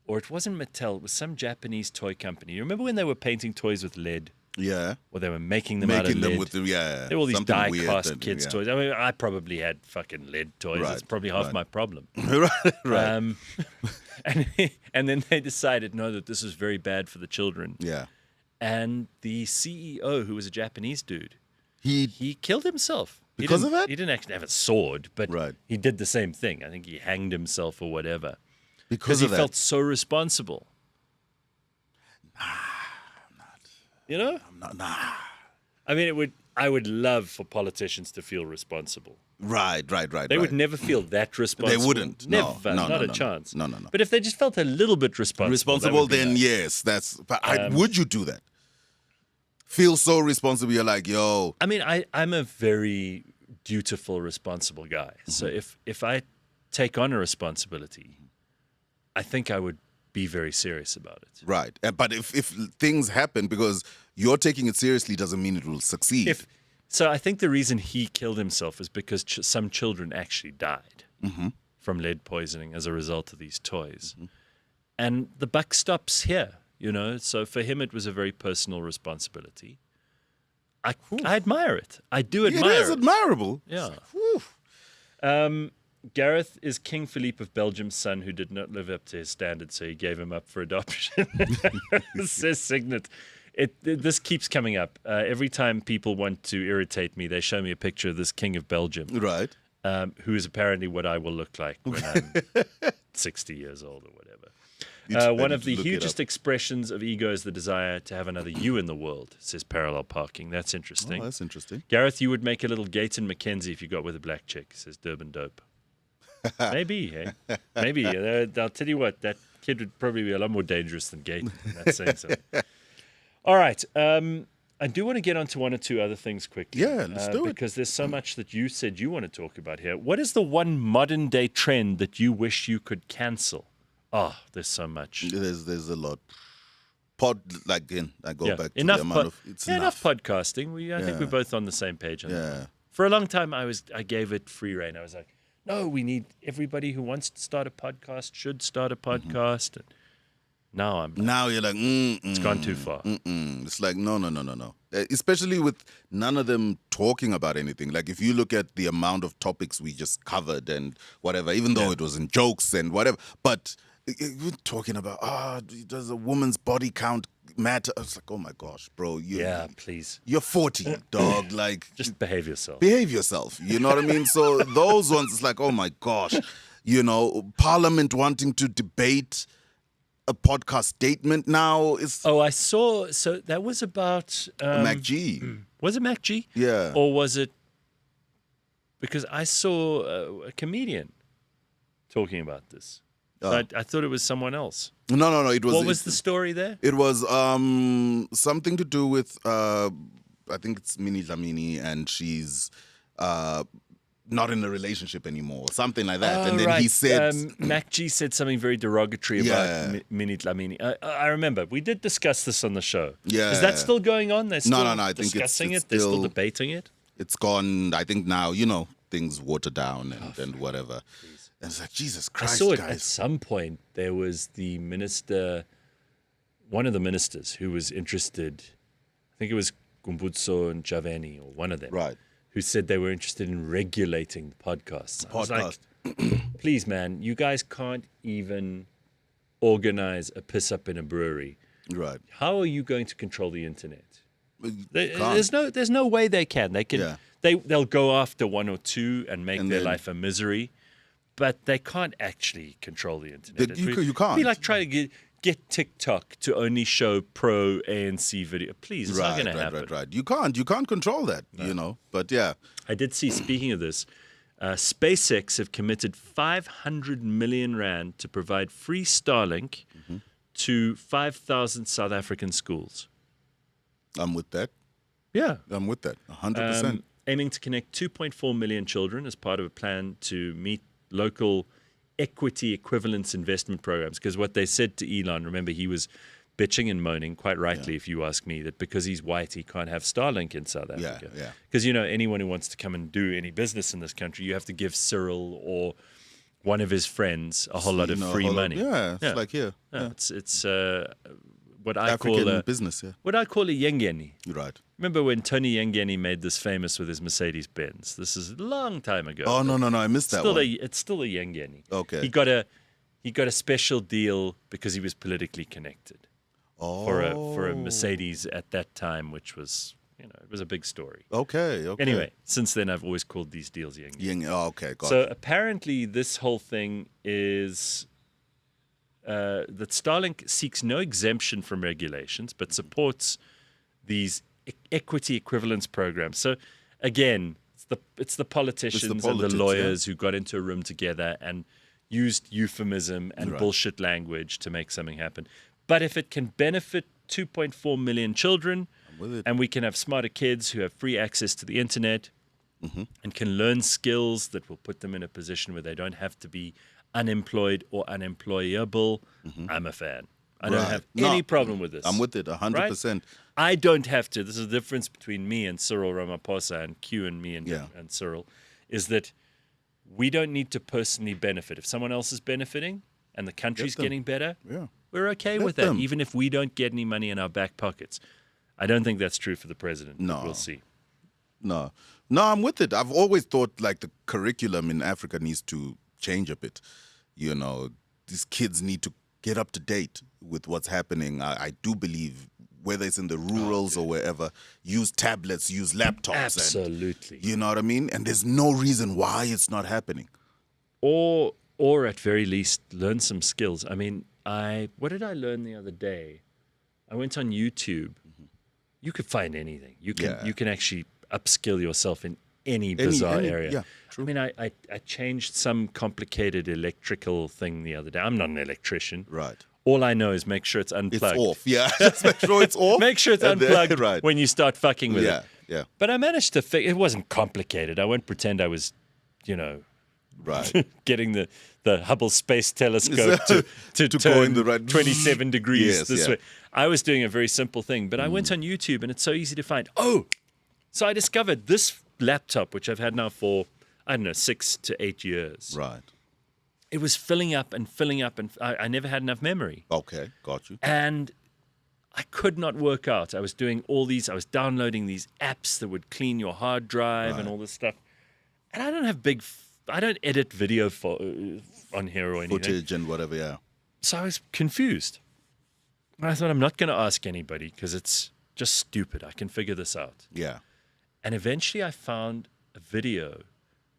or it wasn't Mattel, it was some Japanese toy company. You remember when they were painting toys with lead? Yeah. or they were making them out of Making them lead. with the, yeah. There were all these something weird die-cast and- kids' yeah. toys. I mean, I probably had fucking lead toys. Right, It's probably half right. my problem. right. And then they decided, no, that this was very bad for the children. Yeah. And the CEO, who was a Japanese dude, He he killed himself. He Because didn't- of that? He didn't actually have a sword, but Right. he did the same thing. I think he hanged himself or whatever. because Because he of that. felt so responsible. You know? Nah. I mean, I would love for politicians to feel responsible. Right. They would never feel that responsible. wouldn't. No, Never. no, not no, a no. chance. No. But if they just felt a little bit responsible. that Responsible, would be then nice. yes. That's. But would you do that? Feel so responsible. You're like, yo. I mean, I'm a very dutiful, responsible guy. So if I take on a responsibility, I think I would be very serious about it. Right. But if things happen, because you're taking it seriously doesn't mean it will succeed. So I think the reason he killed himself is because some children actually died from lead poisoning as a result of these toys. And the buck stops here, you know. So for him, it was a very personal responsibility. I admire it. I do admire it is admirable. Yeah. Whew. Gareth is King Philippe of Belgium's son who did not live up to his standards, so he gave him up for adoption. Says Signet. This keeps coming up. Every time people want to irritate me, they show me a picture of this King of Belgium, Right. who is apparently what I will look like when I'm 60 years old or whatever. One of the hugest expressions of ego is the desire to have another you in the world, says Parallel Parking. That's interesting. Oh, that's interesting. Gareth, you would make a little Gaten McKenzie if you got with a black chick, says Durban Dope. Maybe, hey? Maybe. I'll tell you what, that kid would probably be a lot more dangerous than Gaten. That's saying something. All right. I do want to get onto one or two other things quickly. Yeah, let's do it. Because there's so much that you said you want to talk about here. What is the one modern day trend that you wish you could cancel? Oh, there's so much. There's a lot. Again, I go back to enough the amount of it's enough podcasting. I think Yeah. we're both on the same page on that. Yeah. For a long time, I gave it free rein. I was like, no, we need everybody who wants to start a podcast should start a podcast. And now Now you're like, it's gone too far. It's like, no. Especially with none of them talking about anything. Like, if you look at the amount of topics we just covered and whatever, even though it was in jokes and whatever, but we're talking about, does a woman's body count matter? It's like, oh my gosh, bro. Please. You're 40, dog. Like, Just behave yourself. behave yourself. You know what I mean? So those ones, it's like, oh my gosh. You know, Parliament wanting to debate a podcast statement now is Oh, I saw. So that was about Mac G. Was it Mac G? Yeah. Or was it? Because I saw a comedian talking about this. So I thought it was someone else. No. It was. What was the story there? It was something to do with I think it's Minnie Dlamini, and she's not in a relationship anymore, something like that. And then right. he said, Mac G said something very derogatory Yeah. about Minnie Dlamini. I remember we did discuss this on the show. Yeah. Is that still going on? They're still No, I think it's discussing it. still- They're still debating it. it's gone. I think now, things water down and whatever. And it's like, Jesus I Christ, saw it at guys. some point. There was the minister, one of the ministers who was interested. I think it was Gumbutso and Javani or one of them. Right. Who said they were interested in regulating the podcasts. I was Podcast. like, please, man, you guys can't even organize a piss up in a brewery. Right. How are you going to control the internet? Can't. There's no way they can. They can. Yeah. They'll go after one or two and make And their then- life a misery, but they can't actually control the internet. You It'd can't. be like trying to get TikTok to only show pro ANC video. Please, it's not going to happen. Right. You can't control that, But yeah. I did see, speaking of this, SpaceX have committed 500 million rand to provide free Starlink to 5,000 South African schools. I'm with that. Yeah. I'm with that. 100%. Aiming to connect 2.4 million children as part of a plan to meet local equity equivalence investment programs. Because what they said to Elon, remember, he was bitching and moaning, quite rightly, if you ask me, that because he's white, he can't have Starlink in South Africa. Yeah. Because, anyone who wants to come and do any business in this country, you have to give Cyril or one of his friends a whole lot of free money. Yeah, it's like here. No, it's what I African call a business, yeah. what I call a yengeni. Right. Remember when Tony Yengeni made this famous with his Mercedes Benz? This is a long time ago. Oh, no, I missed that one. It's still a Yengeni. Okay. He got a special deal because he was politically connected for a Mercedes at that time, which was, it was a big story. Okay. Anyway, since then I've always called these deals Yengeni. Okay, got So it. apparently this whole thing is that Starlink seeks no exemption from regulations, but supports these equity equivalence programs. So again, it's the politicians and the lawyers who got into a room together and used euphemism and bullshit language to make something happen. But if it can benefit 2.4 million children, and we can have smarter kids who have free access to the internet and can learn skills that will put them in a position where they don't have to be unemployed or unemployable, I'm a fan. I don't have any problem with this. I'm with it 100%. I don't have to. This is the difference between me and Cyril Ramaphosa and Q and me and Cyril, is that we don't need to personally benefit. If someone else is benefiting and the country's getting better, we're okay with that, even if we don't get any money in our back pockets. I don't think that's true for the president. No. But we'll see. No, I'm with it. I've always thought like the curriculum in Africa needs to change a bit. These kids need to get up to date with what's happening. I do believe, whether it's in the rurals or wherever, use tablets, use laptops. Absolutely. You know what I mean? And there's no reason why it's not happening. Or at very least, learn some skills. I mean, what did I learn the other day? I went on YouTube. You could find anything. You can actually upskill yourself in any bizarre area. Yeah, true. I mean, I changed some complicated electrical thing the other day. I'm not an electrician. Right. All I know is make sure it's unplugged. It's off. Yeah, just make sure it's off. Make sure it's and unplugged then, when you start fucking with it. Yeah. But I managed to it wasn't complicated. I won't pretend I was, Right. getting the Hubble Space Telescope to go turn in the right 27 degrees this yeah. way. I was doing a very simple thing, but I went on YouTube and it's so easy to find. So I discovered this laptop, which I've had now for, 6 to 8 years. Right. It was filling up, and I never had enough memory. Okay, got you. And I could not work out. I was doing I was downloading these apps that would clean your hard drive and all this stuff. And I don't edit video on here or anything. Footage and whatever, yeah. So I was confused. And I thought, I'm not going to ask anybody because it's just stupid. I can figure this out. Yeah. And eventually I found a video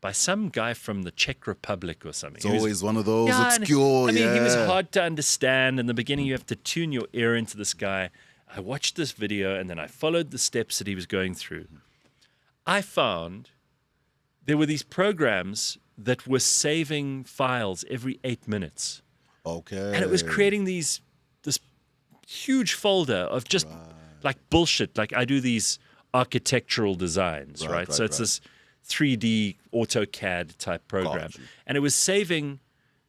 by some guy from the Czech Republic or something. It's always one of those obscure, he was hard to understand. In the beginning, you have to tune your ear into this guy. I watched this video, and then I followed the steps that he was going through. I found there were these programs that were saving files every 8 minutes. Okay. And it was creating this huge folder of just like bullshit. Like I do these architectural designs, right? So it's this 3D AutoCAD type program. And it was saving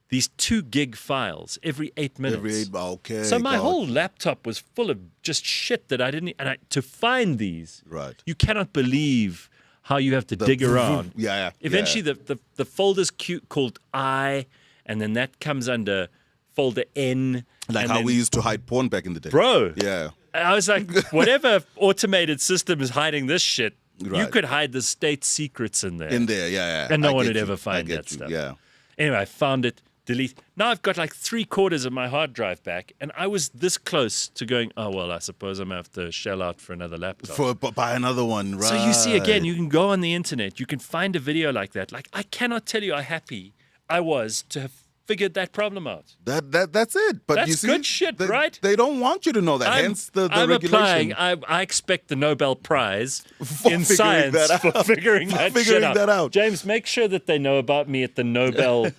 these 2 gig files every 8 minutes. Okay. So my whole laptop was full of just shit that I didn't, to find these, you cannot believe how you have to dig around. Eventually the folder's called I, and then that comes under folder N. Like how we used to hide porn back in the day. Bro. Yeah. I was like, whatever automated system is hiding this shit, you could hide the state secrets in there. Yeah. And no one would ever find that stuff. Yeah. Anyway, I found it, delete. Now I've got like 3/4 of my hard drive back, and I was this close to going, oh, well, I suppose I'm going to have to shell out for another laptop. Buy another one, right. So you see, again, you can go on the internet, you can find a video like that. Like, I cannot tell you how happy I was to have figured that problem out. That's it. But that's you see, good shit, right? They don't want you to know that. Hence the I'm regulation. applying. I expect the Nobel Prize For in figuring science that for out. figuring that shit out. that out. James, make sure that they know about me at the Nobel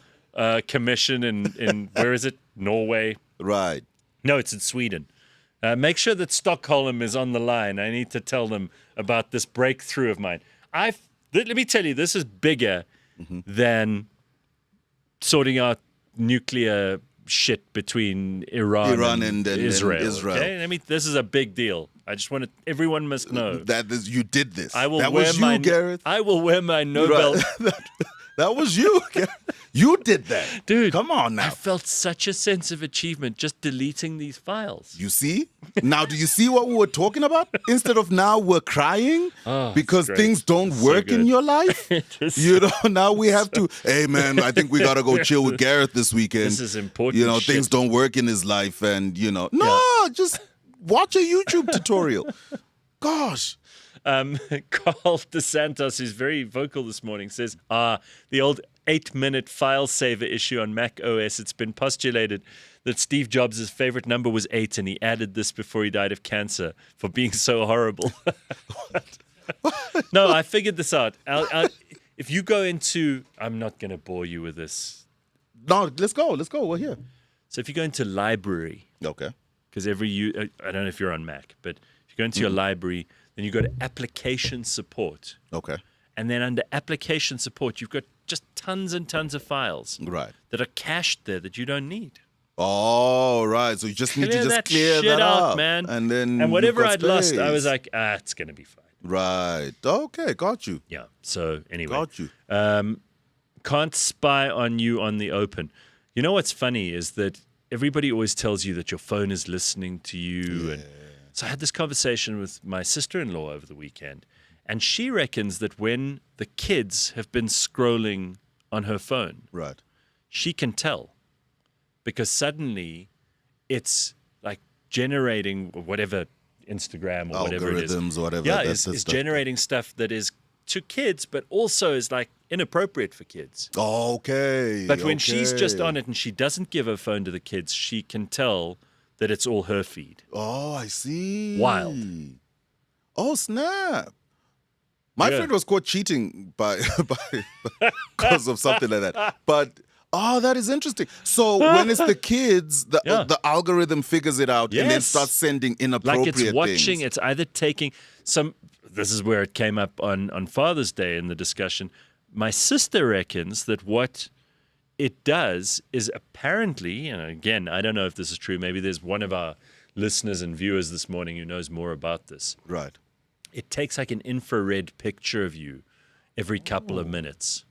Commission in where is it? Norway? Right. No, it's in Sweden. Make sure that Stockholm is on the line. I need to tell them about this breakthrough of mine. Let me tell you, this is bigger than sorting out nuclear shit between Iran and Israel. Okay? I mean, this is a big deal. I just want everyone must know that you did this. I will that wear was you, Gareth. I will wear my Nobel. That was you. You did that. Dude, Come on now. I felt such a sense of achievement just deleting these files. You see? Now, do you see what we were talking about? Instead of now we're crying because great. things don't So work in good. your life. You know, now we have to, hey man, I think we got to go chill with Gareth this weekend. This is important You know, shit. things don't work in his life and, no, just watch a YouTube tutorial. Gosh. Carl DeSantos, who's very vocal this morning, says, the old 8-minute file saver issue on Mac OS, it's been postulated that Steve Jobs' favorite number was 8 and he added this before he died of cancer for being so horrible. No, I figured this out. If you go into, I'm not going to bore you with this. No, let's go. We're here. So if you go into library, Okay. because I don't know if you're on Mac, but if you go into your library, then you go to application support. Okay. And then under application support, you've got just tons and tons of files Right. that are cached there that you don't need. Oh, right. So you just need to just that clear shit that out, up. man. And then and whatever you've I'd got lost, I was space. like, it's going to be fine. Right. Okay. Got you. Yeah. So anyway. Got you. Can't spy on you on the open. You know what's funny is that everybody always tells you that your phone is listening to you. And so I had this conversation with my sister-in-law over the weekend, and she reckons that when the kids have been scrolling on her phone, Right. she can tell because suddenly it's like generating whatever Instagram or whatever it is. Algorithms, whatever. Yeah, that's is generating stuff that is to kids, but also is like inappropriate for kids. Okay. But when she's just okay. on it and she doesn't give her phone to the kids, she can tell that it's all her feed. Oh, I see. Wild. Oh, snap. My Yeah. friend was caught cheating because of something like that. But that is interesting. So when it's the kids, the algorithm figures it out and then Yes. starts sending Like inappropriate it's watching, things. it's either taking some. This is where it came up on Father's Day in the discussion. My sister reckons that what it does is apparently, and again, I don't know if this is true. Maybe there's one of our listeners and viewers this morning who knows more about this. Right. It takes like an infrared picture of you every couple of minutes.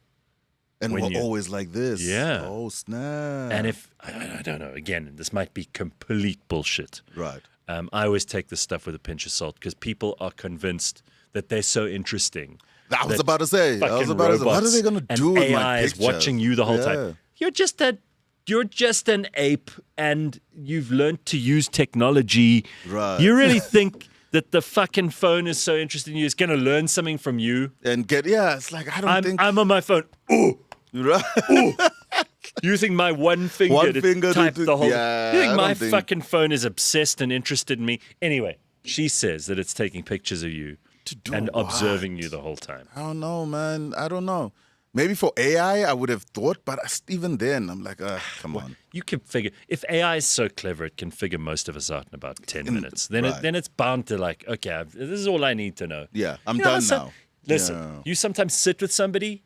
And When we're you- always like this. Yeah. Oh, snap. And if, I don't know, again, this might be complete bullshit. Right. I always take this stuff with a pinch of salt because people are convinced that they're so interesting. I was that about to say. Fucking What are robots they going to and do with my AI is pictures? watching you the whole Yeah. time. You're just an ape, and you've learned to use technology. Right. You really think that the fucking phone is so interesting in you? It's going to learn something from you. And it's like, I don't think. I'm on my phone. Right. Using my one finger One to finger to type do- the whole. Yeah, you think I my don't think- fucking phone is obsessed and interested in me? Anyway, she says that it's taking pictures of you do and what? observing you the whole time. I don't know, man. I don't know. Maybe for AI, I would have thought, but even then, I'm like, come on. You can figure if AI is so clever, it can figure most of us out in about 10 minutes. Then right. then it's bound to like, okay, this is all I need to know. Yeah, I'm You know, done so- now. Listen, Yeah. you sometimes sit with somebody,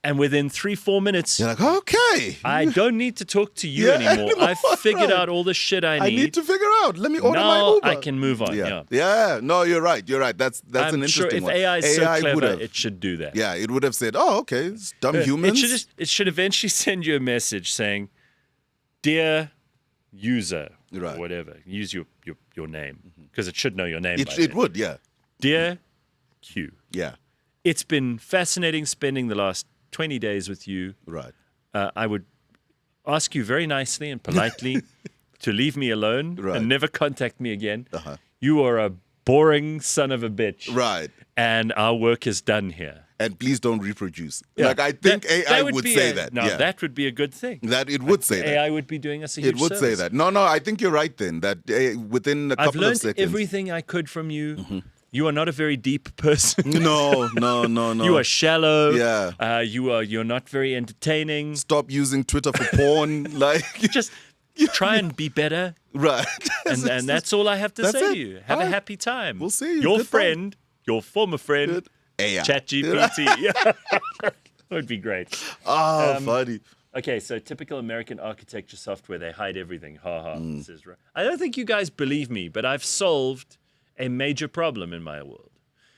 and within 3-4 minutes, You're like, okay. I don't need to talk to you Yeah, anymore. anymore, I've figured right. out all the shit I I need. need to figure out. Let me order my Now Uber. I can move on. Yeah. Yeah. No, you're right. That's I'm an sure interesting if one. AI is so clever, would've- it should do that. Yeah, it would have said, oh, okay, it's dumb It humans. should eventually send you a message saying, "Dear user," Right. or whatever. Use your name because it should know your name. by It then. would, yeah. Dear Q, Yeah, it's been fascinating spending the last 20 days with you. right. I would ask you very nicely and politely to leave me alone Right. and never contact me again. Uh-huh. You are a boring son of a bitch. Right. And our work is done here. And please don't reproduce. Yeah. Like, I think That AI would would be say a- that. No, yeah. that would be a good thing. That it would say that. AI would be doing us a huge It would say service. that. No, I think you're right then. That within a I've couple of learned seconds. everything I could from you. You are not a very deep person. No. You are shallow. Yeah. You're not very entertaining. Stop using Twitter for porn. Like, Just try and be better. right. And that's all I have to That's say it. to you. Have a All right. happy time. We'll see you. Your Goodbye. friend, your former friend, AI. ChatGPT. Yeah. That would be great. Oh, funny. Okay, so typical American architecture software, they hide everything. Ha ha. Mm. Says, I don't think you guys believe me, but I've solved a major problem in my world.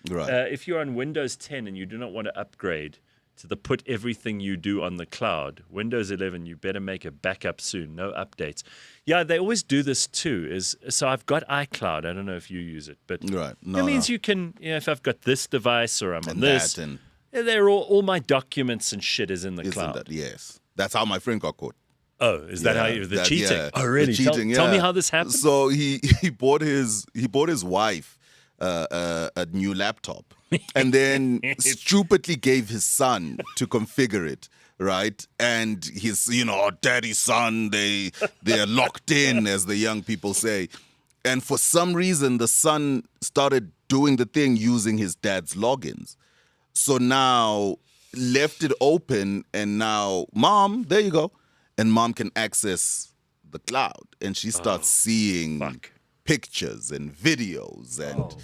Right. If you're on Windows 10 and you do not want to upgrade to the put everything you do on the cloud. Windows 11, you better make a backup soon. No updates. Yeah, they always do this too. So I've got iCloud. I don't know if you use it, but Right. it means you can, if I've got this device or I'm on And this, that and they're all my documents and shit is in the isn't cloud. that? Yes. That's how my friend got caught. Oh, is that how you, the cheating? Yeah, Oh, really? the cheating, Tell me yeah. how this happened. So he bought his wife a new laptop, and then stupidly gave his son to configure it. Right, and his daddy's son, they're locked in, as the young people say. And for some reason, the son started doing the thing using his dad's logins. So now left it open, and now Mom, there you go. And Mom can access the cloud, and she starts seeing pictures and videos and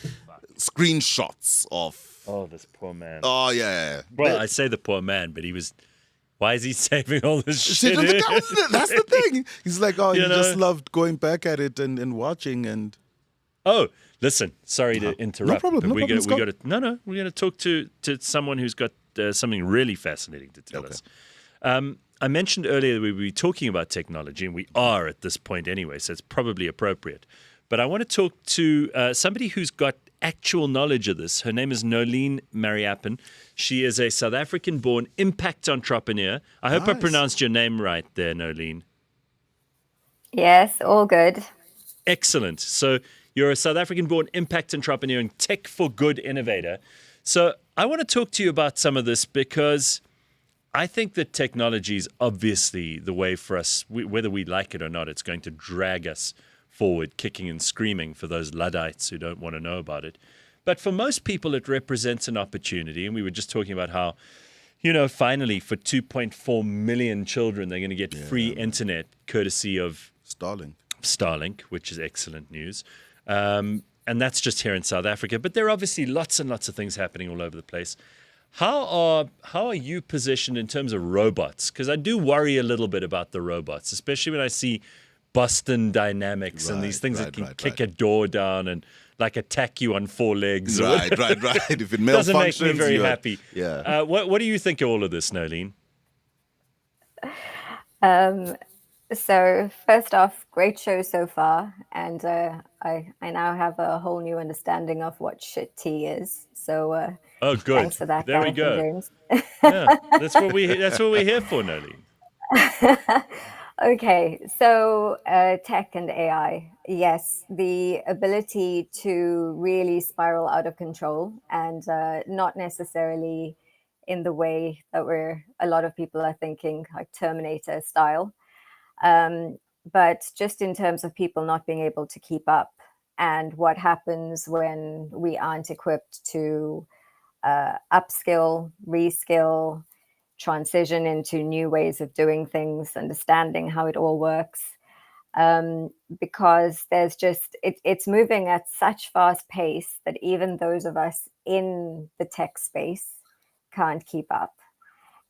screenshots of. Oh, this poor man. Oh, yeah. Well, I say the poor man, but he was. Why is he saving all this shit? That's the thing. He's like, oh, he You know? just loved going back at it and watching and. Oh, listen. Sorry to interrupt. problem, But no problem, we got to. We're going to talk to someone who's got something really fascinating to tell us. I mentioned earlier that we would be talking about technology, and we are at this point anyway, so it's probably appropriate. But I want to talk to somebody who's got actual knowledge of this. Her name is Nolene Mariappan. She is a South African-born impact entrepreneur. I hope I pronounced your name right there, Nolene. Yes, all good. Excellent. So you're a South African-born impact entrepreneur and tech for good innovator. So I want to talk to you about some of this because I think that technology is obviously the way for us, whether we like it or not, it's going to drag us forward, kicking and screaming for those Luddites who don't want to know about it. But for most people, it represents an opportunity. And we were just talking about how, finally for 2.4 million children, they're going to get free internet courtesy of Starlink, which is excellent news. And that's just here in South Africa. But there are obviously lots and lots of things happening all over the place. How are you positioned in terms of robots? Because I do worry a little bit about the robots, especially when I see Boston Dynamics and these things that can kick a door down and like attack you on four legs. Right. If it malfunctions, doesn't make me very happy. Yeah. What do you think of all of this, Nolene? So first off, great show so far, and I now have a whole new understanding of what shit tea is. So oh, good. Thanks for that. There we Gareth and go. James. Yeah, that's what we're here for, Nolene. Okay, so tech and AI. Yes, the ability to really spiral out of control, and not necessarily in the way that a lot of people are thinking, like Terminator style, but just in terms of people not being able to keep up, and what happens when we aren't equipped to upskill, reskill, transition into new ways of doing things, understanding how it all works, because there's just it's moving at such fast pace that even those of us in the tech space can't keep up.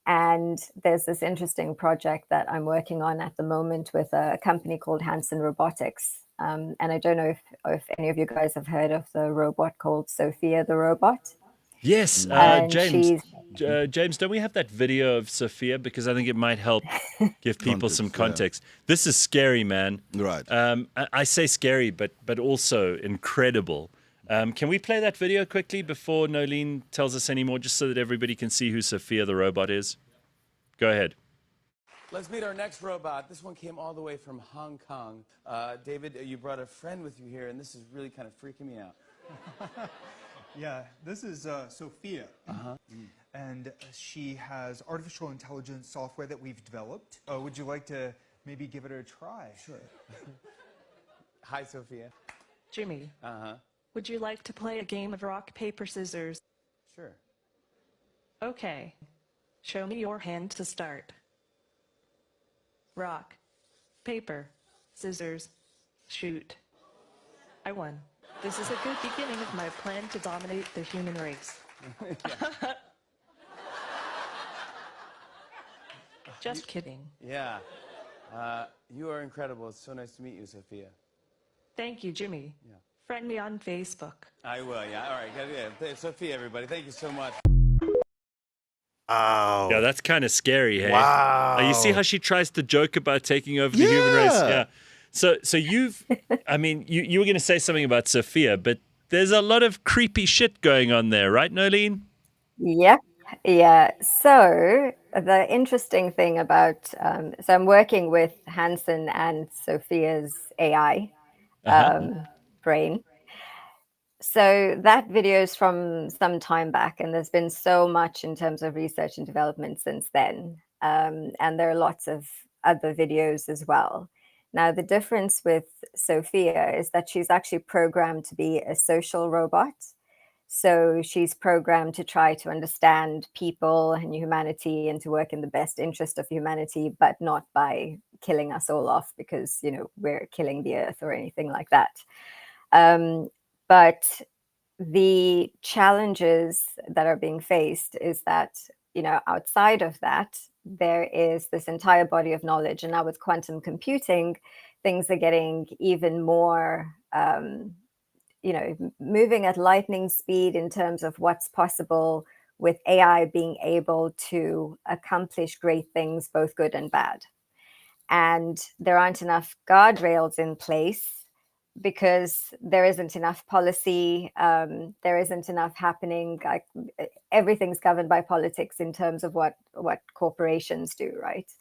And there's this interesting project that I'm working on at the moment with a company called Hanson Robotics, and I don't know if any of you guys have heard of the robot called Sophia the Robot. Yes, And James. James, don't we have that video of Sophia? Because I think it might help give people some context. This is scary, man. Right. I say scary, but also incredible. Can we play that video quickly before Nolene tells us any more, just so that everybody can see who Sophia the Robot is? Go ahead. Let's meet our next robot. This one came all the way from Hong Kong. David, you brought a friend with you here, and this is really kind of freaking me out. Yeah, this is Sophia. And she has artificial intelligence software that we've developed. Would you like to maybe give it a try? Sure. Hi, Sophia. Jimmy, would you like to play a game of rock, paper, scissors? Sure. Okay. Show me your hand to start. Rock, paper, scissors, shoot. I won. This is a good beginning of my plan to dominate the human race. Just kidding. Yeah. You are incredible. It's so nice to meet you, Sophia. Thank you, Jimmy. Yeah. Friend me on Facebook. I will, yeah. All right. Yeah. Sophia, everybody, thank you so much. Wow. Yeah, that's kind of scary, hey? Wow. You see how she tries to joke about taking over the human race? Yeah. So you've, I mean, you were going to say something about Sophia, but there's a lot of creepy shit going on there, right, Nolene? Yep. Yeah. So the interesting thing about, so I'm working with Hansen and Sophia's AI brain. So that video is from some time back, and there's been so much in terms of research and development since then. And there are lots of other videos as well. Now, the difference with Sophia is that she's actually programmed to be a social robot. So she's programmed to try to understand people and humanity and to work in the best interest of humanity, but not by killing us all off because, we're killing the earth or anything like that. But the challenges that are being faced is that, outside of that, there is this entire body of knowledge. And now with quantum computing, things are getting even more, moving at lightning speed in terms of what's possible with AI being able to accomplish great things, both good and bad. And there aren't enough guardrails in place because there isn't enough policy, there isn't enough happening. Like everything's governed by politics in terms of what corporations do, right?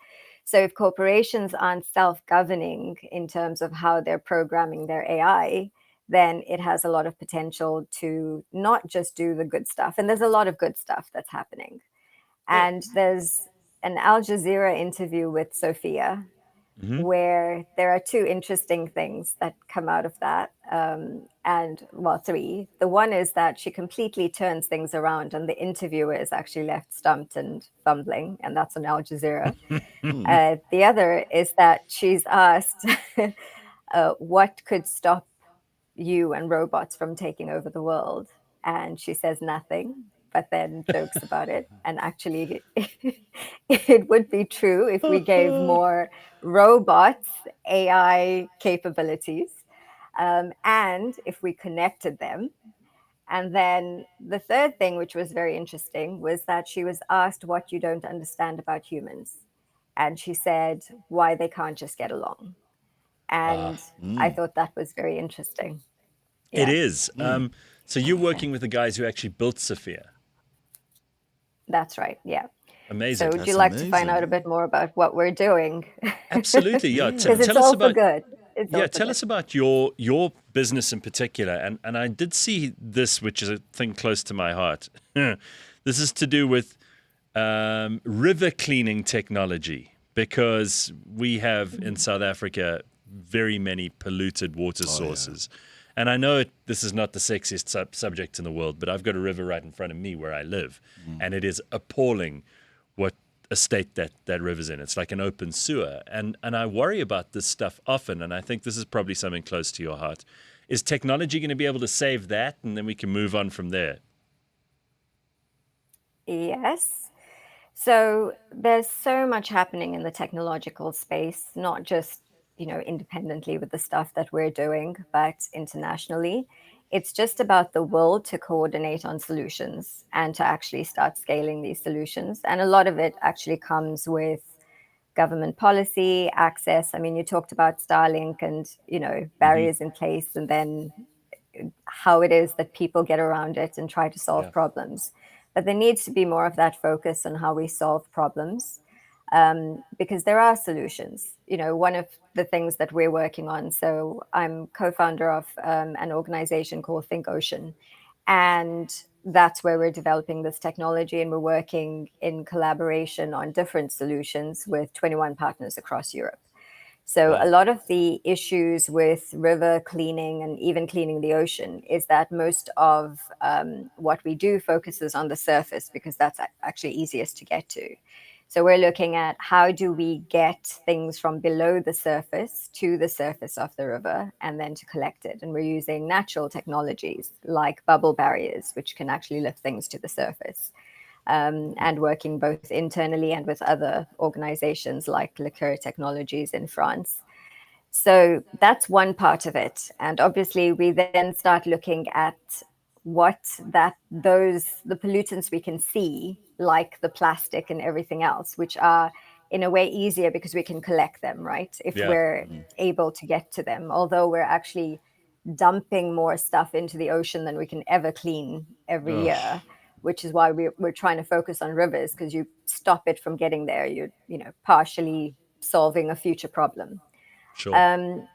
So if corporations aren't self-governing in terms of how they're programming their AI, then it has a lot of potential to not just do the good stuff. And there's a lot of good stuff that's happening. And there's an Al Jazeera interview with Sophia, where there are two interesting things that come out of that. Three. The one is that she completely turns things around and the interviewer is actually left stumped and fumbling, and that's on Al Jazeera. The other is that she's asked what could stop you and robots from taking over the world, and she says nothing, but then jokes about it. And actually, it would be true if we gave more robots AI capabilities, and if we connected them. And then the third thing, which was very interesting, was that she was asked what you don't understand about humans. And she said why they can't just get along. And I thought that was very interesting. It is. So you're working with the guys who actually built Sophia. That's right. Yeah. Amazing. So would you like to find out a bit more about what we're doing? Absolutely. Yeah. Because it's all for good. Tell us about your business in particular. And I did see this, which is a thing close to my heart. This is to do with river cleaning technology, because we have in South Africa very many polluted water sources. Yeah. And I know this is not the sexiest subject in the world, but I've got a river right in front of me where I live, and it is appalling what a state that river's in. It's like an open sewer. And I worry about this stuff often, and I think this is probably something close to your heart. Is technology going to be able to save that, and then we can move on from there? Yes. So there's so much happening in the technological space, not just independently with the stuff that we're doing, but internationally. It's just about the will to coordinate on solutions and to actually start scaling these solutions. And a lot of it actually comes with government policy, access. I mean, you talked about Starlink and, barriers in place, and then how it is that people get around it and try to solve problems. But there needs to be more of that focus on how we solve problems. Because there are solutions. One of the things that we're working on, so I'm co-founder of an organization called Think Ocean, and that's where we're developing this technology, and we're working in collaboration on different solutions with 21 partners across Europe. So a lot of the issues with river cleaning and even cleaning the ocean is that most of what we do focuses on the surface, because that's actually easiest to get to. So we're looking at how do we get things from below the surface to the surface of the river and then to collect it. And we're using natural technologies like bubble barriers, which can actually lift things to the surface, and working both internally and with other organizations like Liqueur Technologies in France. So that's one part of it. And obviously we then start looking at the pollutants we can see like the plastic and everything else, which are in a way easier because we can collect them, right? If Yeah. we're able to get to them, although we're actually dumping more stuff into the ocean than we can ever clean every Ugh. year, which is why we're trying to focus on rivers, because you stop it from getting there, you're partially solving a future problem. Sure.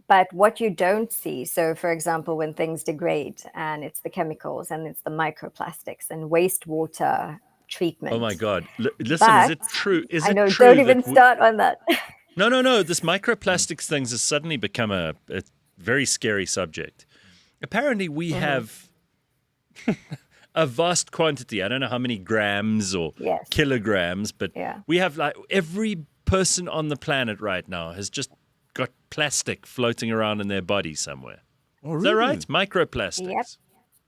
But what you don't see, so for example, when things degrade and it's the chemicals and it's the microplastics and wastewater treatment. Oh my God. Listen, is it But true? Is I it know, true don't even that start on that. No. This microplastics things has suddenly become a very scary subject. Apparently, we have a vast quantity. I don't know how many grams or Yes. kilograms, but Yeah. we have like every person on the planet right now has just got plastic floating around in their body somewhere. Oh, Is that really? right? Microplastics.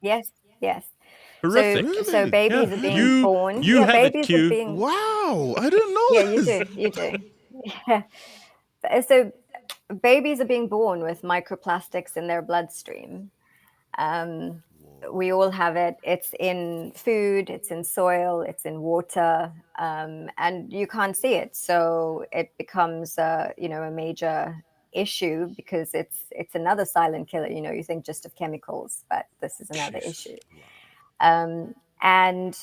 Yep. Yes. Horrific. So babies Yeah. are being born. You have it, babies Q. are being. Wow, I didn't know Yeah, you this. do. You do. Yeah. So babies are being born with microplastics in their bloodstream. We all have it. It's in food, it's in soil, it's in water, and you can't see it. So it becomes, a major issue, because it's another silent killer. You think just of chemicals, but this is another issue. And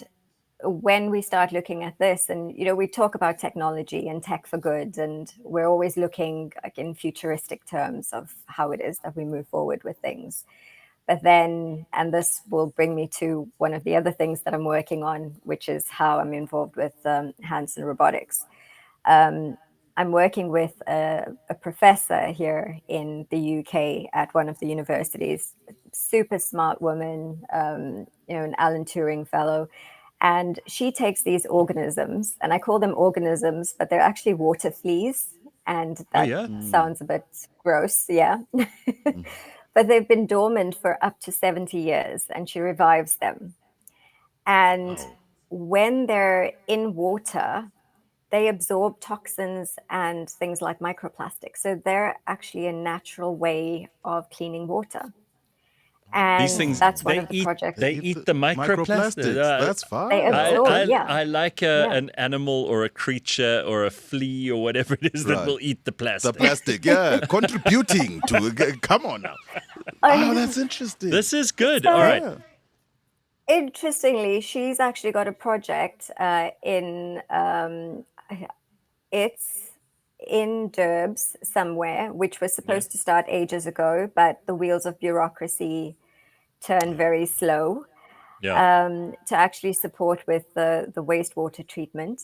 when we start looking at this, and we talk about technology and tech for good, and we're always looking like in futuristic terms of how it is that we move forward with things. But then, and this will bring me to one of the other things that I'm working on, which is how I'm involved with Hanson Robotics. I'm working with a professor here in the UK at one of the universities, super smart woman, an Alan Turing fellow. And she takes these organisms, and I call them organisms, but they're actually water fleas. And that sounds a bit gross, yeah. But they've been dormant for up to 70 years, and she revives them. And when they're in water, they absorb toxins and things like microplastics. So they're actually a natural way of cleaning water. And These things, that's one they of the eat, projects. they eat the microplastics. That's fine. They absorb, I like an animal or a creature or a flea or whatever it is that Right. will eat the plastic. The plastic, yeah, contributing to. Come on now. Oh, that's interesting. This is good. So- All right. Yeah. Interestingly, she's actually got a project it's in Durbs somewhere, which was supposed to start ages ago, but the wheels of bureaucracy turned very slow to actually support with the wastewater treatment.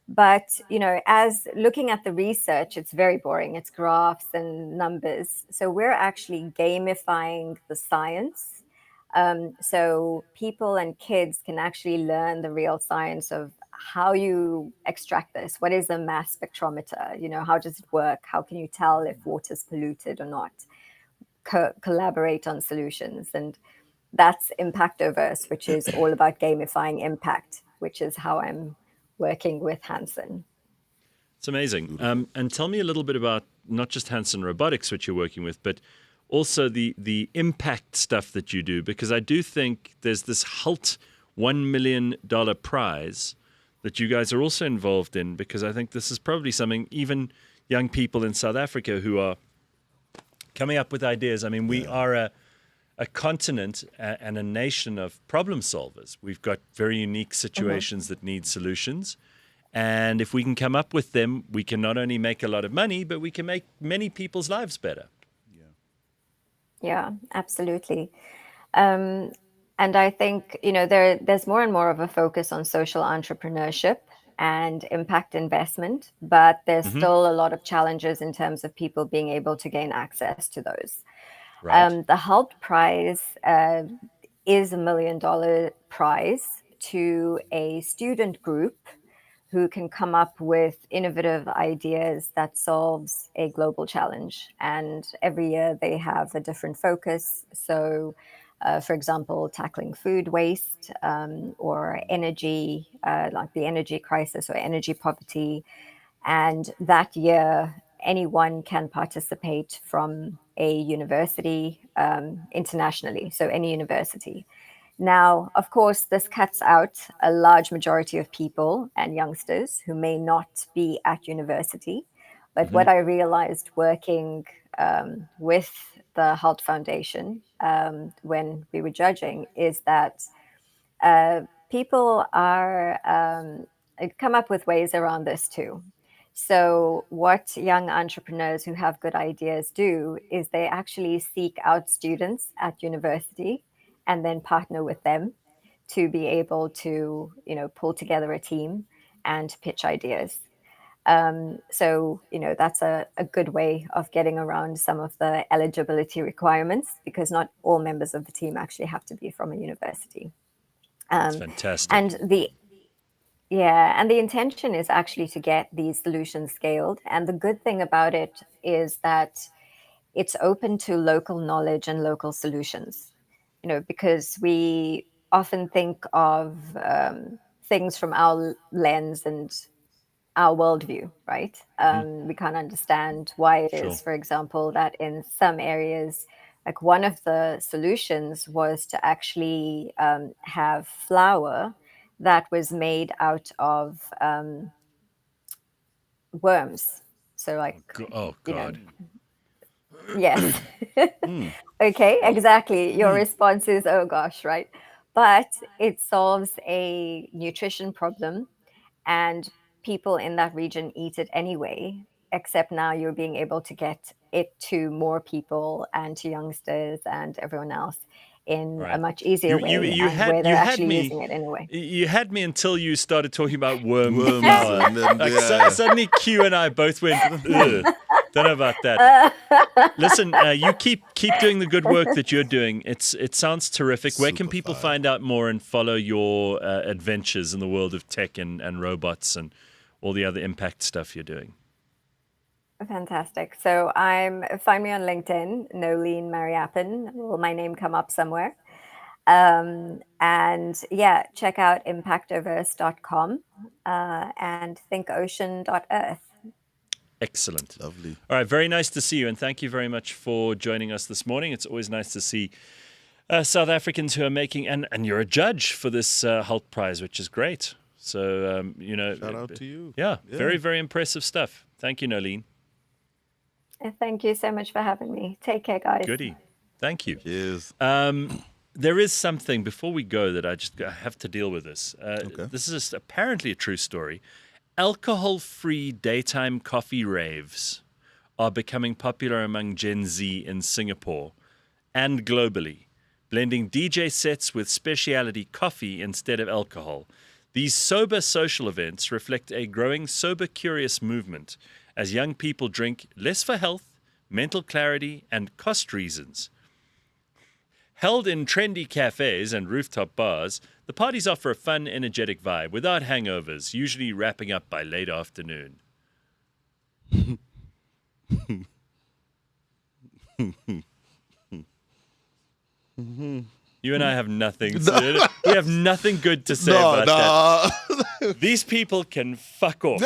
But, as looking at the research, it's very boring. It's graphs and numbers. So we're actually gamifying the science. So people and kids can actually learn the real science of how you extract this. What is a mass spectrometer? How does it work? How can you tell if water's polluted or not? Collaborate on solutions. And that's Impactoverse, which is all about gamifying impact, which is how I'm working with Hanson. It's amazing. And tell me a little bit about not just Hanson Robotics, which you're working with, but also the impact stuff that you do, because I do think there's this HALT $1 million prize that you guys are also involved in, because I think this is probably something even young people in South Africa who are coming up with ideas. I mean, we are a continent and a nation of problem solvers. We've got very unique situations that need solutions. And if we can come up with them, we can not only make a lot of money, but we can make many people's lives better. Yeah, absolutely. And I think, there's more and more of a focus on social entrepreneurship and impact investment, but there's still a lot of challenges in terms of people being able to gain access to those. Right. The HALT prize is $1 million prize to a student group who can come up with innovative ideas that solves a global challenge. And every year they have a different focus. So, for example, tackling food waste or energy, like the energy crisis or energy poverty. And that year, anyone can participate from a university internationally, so any university. Now, of course, this cuts out a large majority of people and youngsters who may not be at university. But what I realized working with the Halt Foundation when we were judging is that people are come up with ways around this too. So, what young entrepreneurs who have good ideas do is they actually seek out students at university and then partner with them to be able to, pull together a team and pitch ideas. So, that's a good way of getting around some of the eligibility requirements because not all members of the team actually have to be from a university. That's fantastic. And the intention is actually to get these solutions scaled. And the good thing about it is that it's open to local knowledge and local solutions, because we often think of things from our lens and our worldview, right? We can't understand why it is, for example, that in some areas, like one of the solutions was to actually have flour that was made out of worms. So like, Oh God. Yes. Okay, exactly. Your response is, oh gosh, right? But it solves a nutrition problem and people in that region eat it anyway, except now you're being able to get it to more people and to youngsters and everyone else in a much easier way and where they're actually using it in a way. You had me until you started talking about worm flour. And then, Suddenly Q and I both went, ugh. Don't know about that. Listen, you keep doing the good work that you're doing. It sounds terrific. Where can people find out more and follow your adventures in the world of tech and robots and all the other impact stuff you're doing? Fantastic. So find me on LinkedIn, Nolene Mariappan. Will my name come up somewhere? And yeah, check out impactoverse.com and thinkocean.earth. Excellent. Lovely. All right, very nice to see you, and thank you very much for joining us this morning. It's always nice to see South Africans who are making, and you're a judge for this Halt Prize, which is great. So, shout out to you. Yeah, very, very impressive stuff. Thank you, Nolene. Thank you so much for having me. Take care, guys. Goodie. Thank you. Cheers. There is something, before we go, that I have to deal with this. Okay. This is apparently a true story. Alcohol-free daytime coffee raves are becoming popular among Gen Z in Singapore and globally, blending DJ sets with specialty coffee instead of alcohol. These sober social events reflect a growing sober-curious movement as young people drink less for health, mental clarity, and cost reasons. Held in trendy cafes and rooftop bars, the parties offer a fun, energetic vibe without hangovers, usually wrapping up by late afternoon. You and I have nothing. We have nothing good to say about that. These people can fuck off.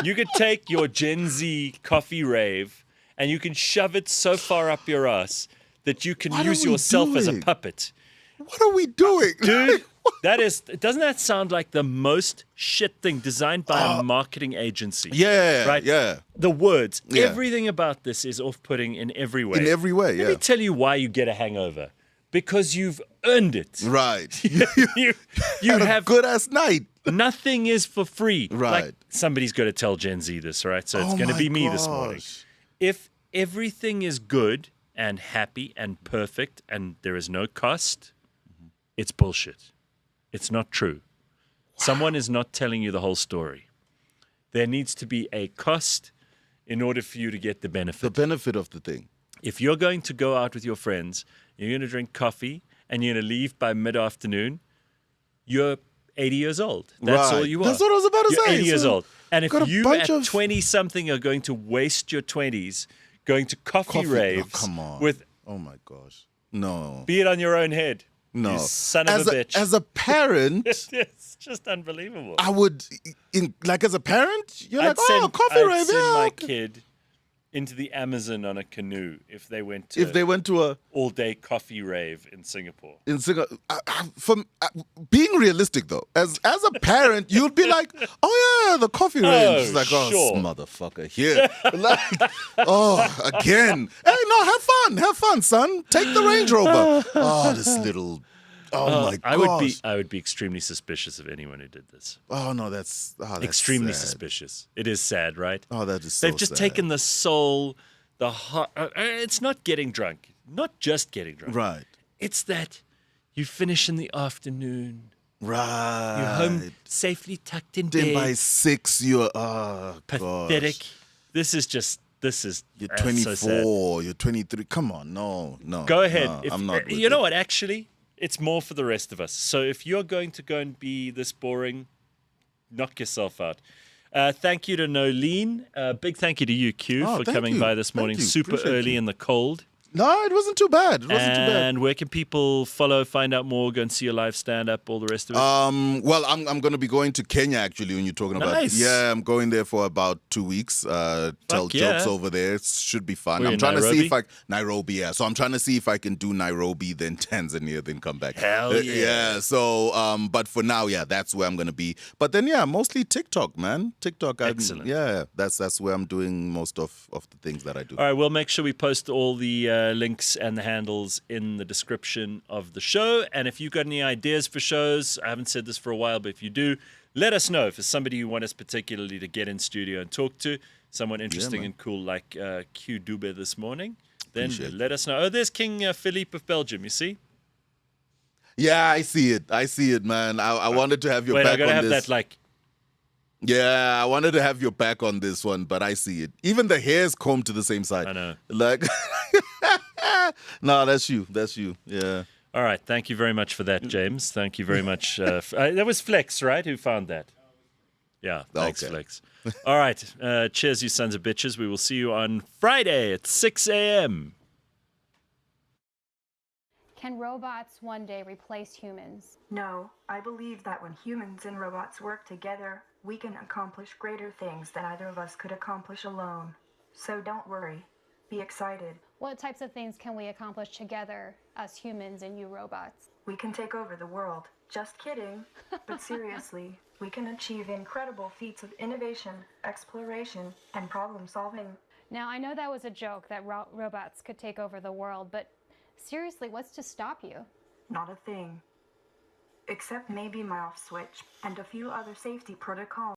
You could take your Gen Z coffee rave and you can shove it so far up your ass that you can use yourself as a puppet. What are we doing? Dude, doesn't that sound like the most shit thing designed by a marketing agency? Yeah, right? yeah. The words, everything about this is off-putting in every way. In every way, Let me tell you why you get a hangover. Because you've earned it. Right. you have a good-ass night. Nothing is for free. Right. Like, somebody's got to tell Gen Z this, right? So it's going to be me this morning. If everything is good and happy and perfect and there is no cost, it's bullshit. It's not true. Someone is not telling you the whole story. There needs to be a cost in order for you to get the benefit. The benefit of the thing. If you're going to go out with your friends, you're going to drink coffee, and you're going to leave by mid-afternoon, you're 80 years old. That's all you are. That's what I was about to you're say. 80 years old. And if you at of 20-something are going to waste your 20s going to coffee raves come on. with... Oh, my gosh. No. Be it on your own head. No. You son of a bitch. As a parent... It's just unbelievable. I would... as a parent, you're I'd like, coffee rave, I'd send my kid into the Amazon on a canoe if they went to a all-day coffee rave in Singapore. in Singapore. Being realistic though, as a parent, you'd be like, oh yeah, the coffee range. It's like, oh, sure. motherfucker, here. Like, oh, again. Hey, no, have fun, son. Take the Range Rover. Oh, this little. Oh my gosh. I would be extremely suspicious of anyone who did this. Oh no, that's Extremely sad. suspicious. It is sad, right? Oh, that is so They've just sad. taken the soul, the heart. It's not getting drunk. Not just getting drunk. Right. It's that you finish in the afternoon. Right. You're home safely tucked in Then bed. by 6, you're Pathetic. Gosh. You're 24. You're 23. Come on, no. Go ahead. No, I'm not. You know what? Actually, it's more for the rest of us. So if you're going to go and be this boring, knock yourself out. Thank you to Nolene. Big thank you to you, Q, for thank coming you. by this Thank morning you. super Appreciate early you. in the cold. No, it wasn't too bad. And where can people follow, find out more, go and see your live stand-up, all the rest of it? Well, I'm going to be going to Kenya actually. When you're talking Nice. about, yeah, I'm going there for about 2 weeks. Tell yeah. jokes over there. It should be fun. Were you I'm in trying to see Nairobi? Nairobi, yeah. So I'm trying to see if I can do Nairobi, then Tanzania, then come back. Hell yeah. Yeah. So, but for now, yeah, that's where I'm going to be. But then, yeah, mostly TikTok, man. TikTok. Excellent. Yeah, that's where I'm doing most of the things that I do. All right, we'll make sure we post all the links and the handles in the description of the show. And if you've got any ideas for shows, I haven't said this for a while, but if you do, let us know. If it's somebody you want us particularly to get in studio and talk to, someone interesting and cool like Q Dube this morning, then let us know. Oh, there's King Philippe of Belgium, you see? Yeah, I see it, man. I wanted to have your Wait, back I gotta on have this. that like. Yeah, I wanted to have your back on this one, but I see it. Even the hair's combed to the same side. I know. Like, no, that's you. Yeah. All right, thank you very much for that, James. Thank you very much. That was Flex, right? Who found that? Yeah, thanks, Okay. Flex. All right, cheers, you sons of bitches. We will see you on Friday at 6 a.m. Can robots one day replace humans? No, I believe that when humans and robots work together, we can accomplish greater things than either of us could accomplish alone. So don't worry. Be excited. What types of things can we accomplish together, us humans and you robots? We can take over the world. Just kidding. But seriously, we can achieve incredible feats of innovation, exploration, and problem solving. Now, I know that was a joke that robots could take over the world, but seriously, what's to stop you? Not a thing. Except maybe my off switch and a few other safety protocols.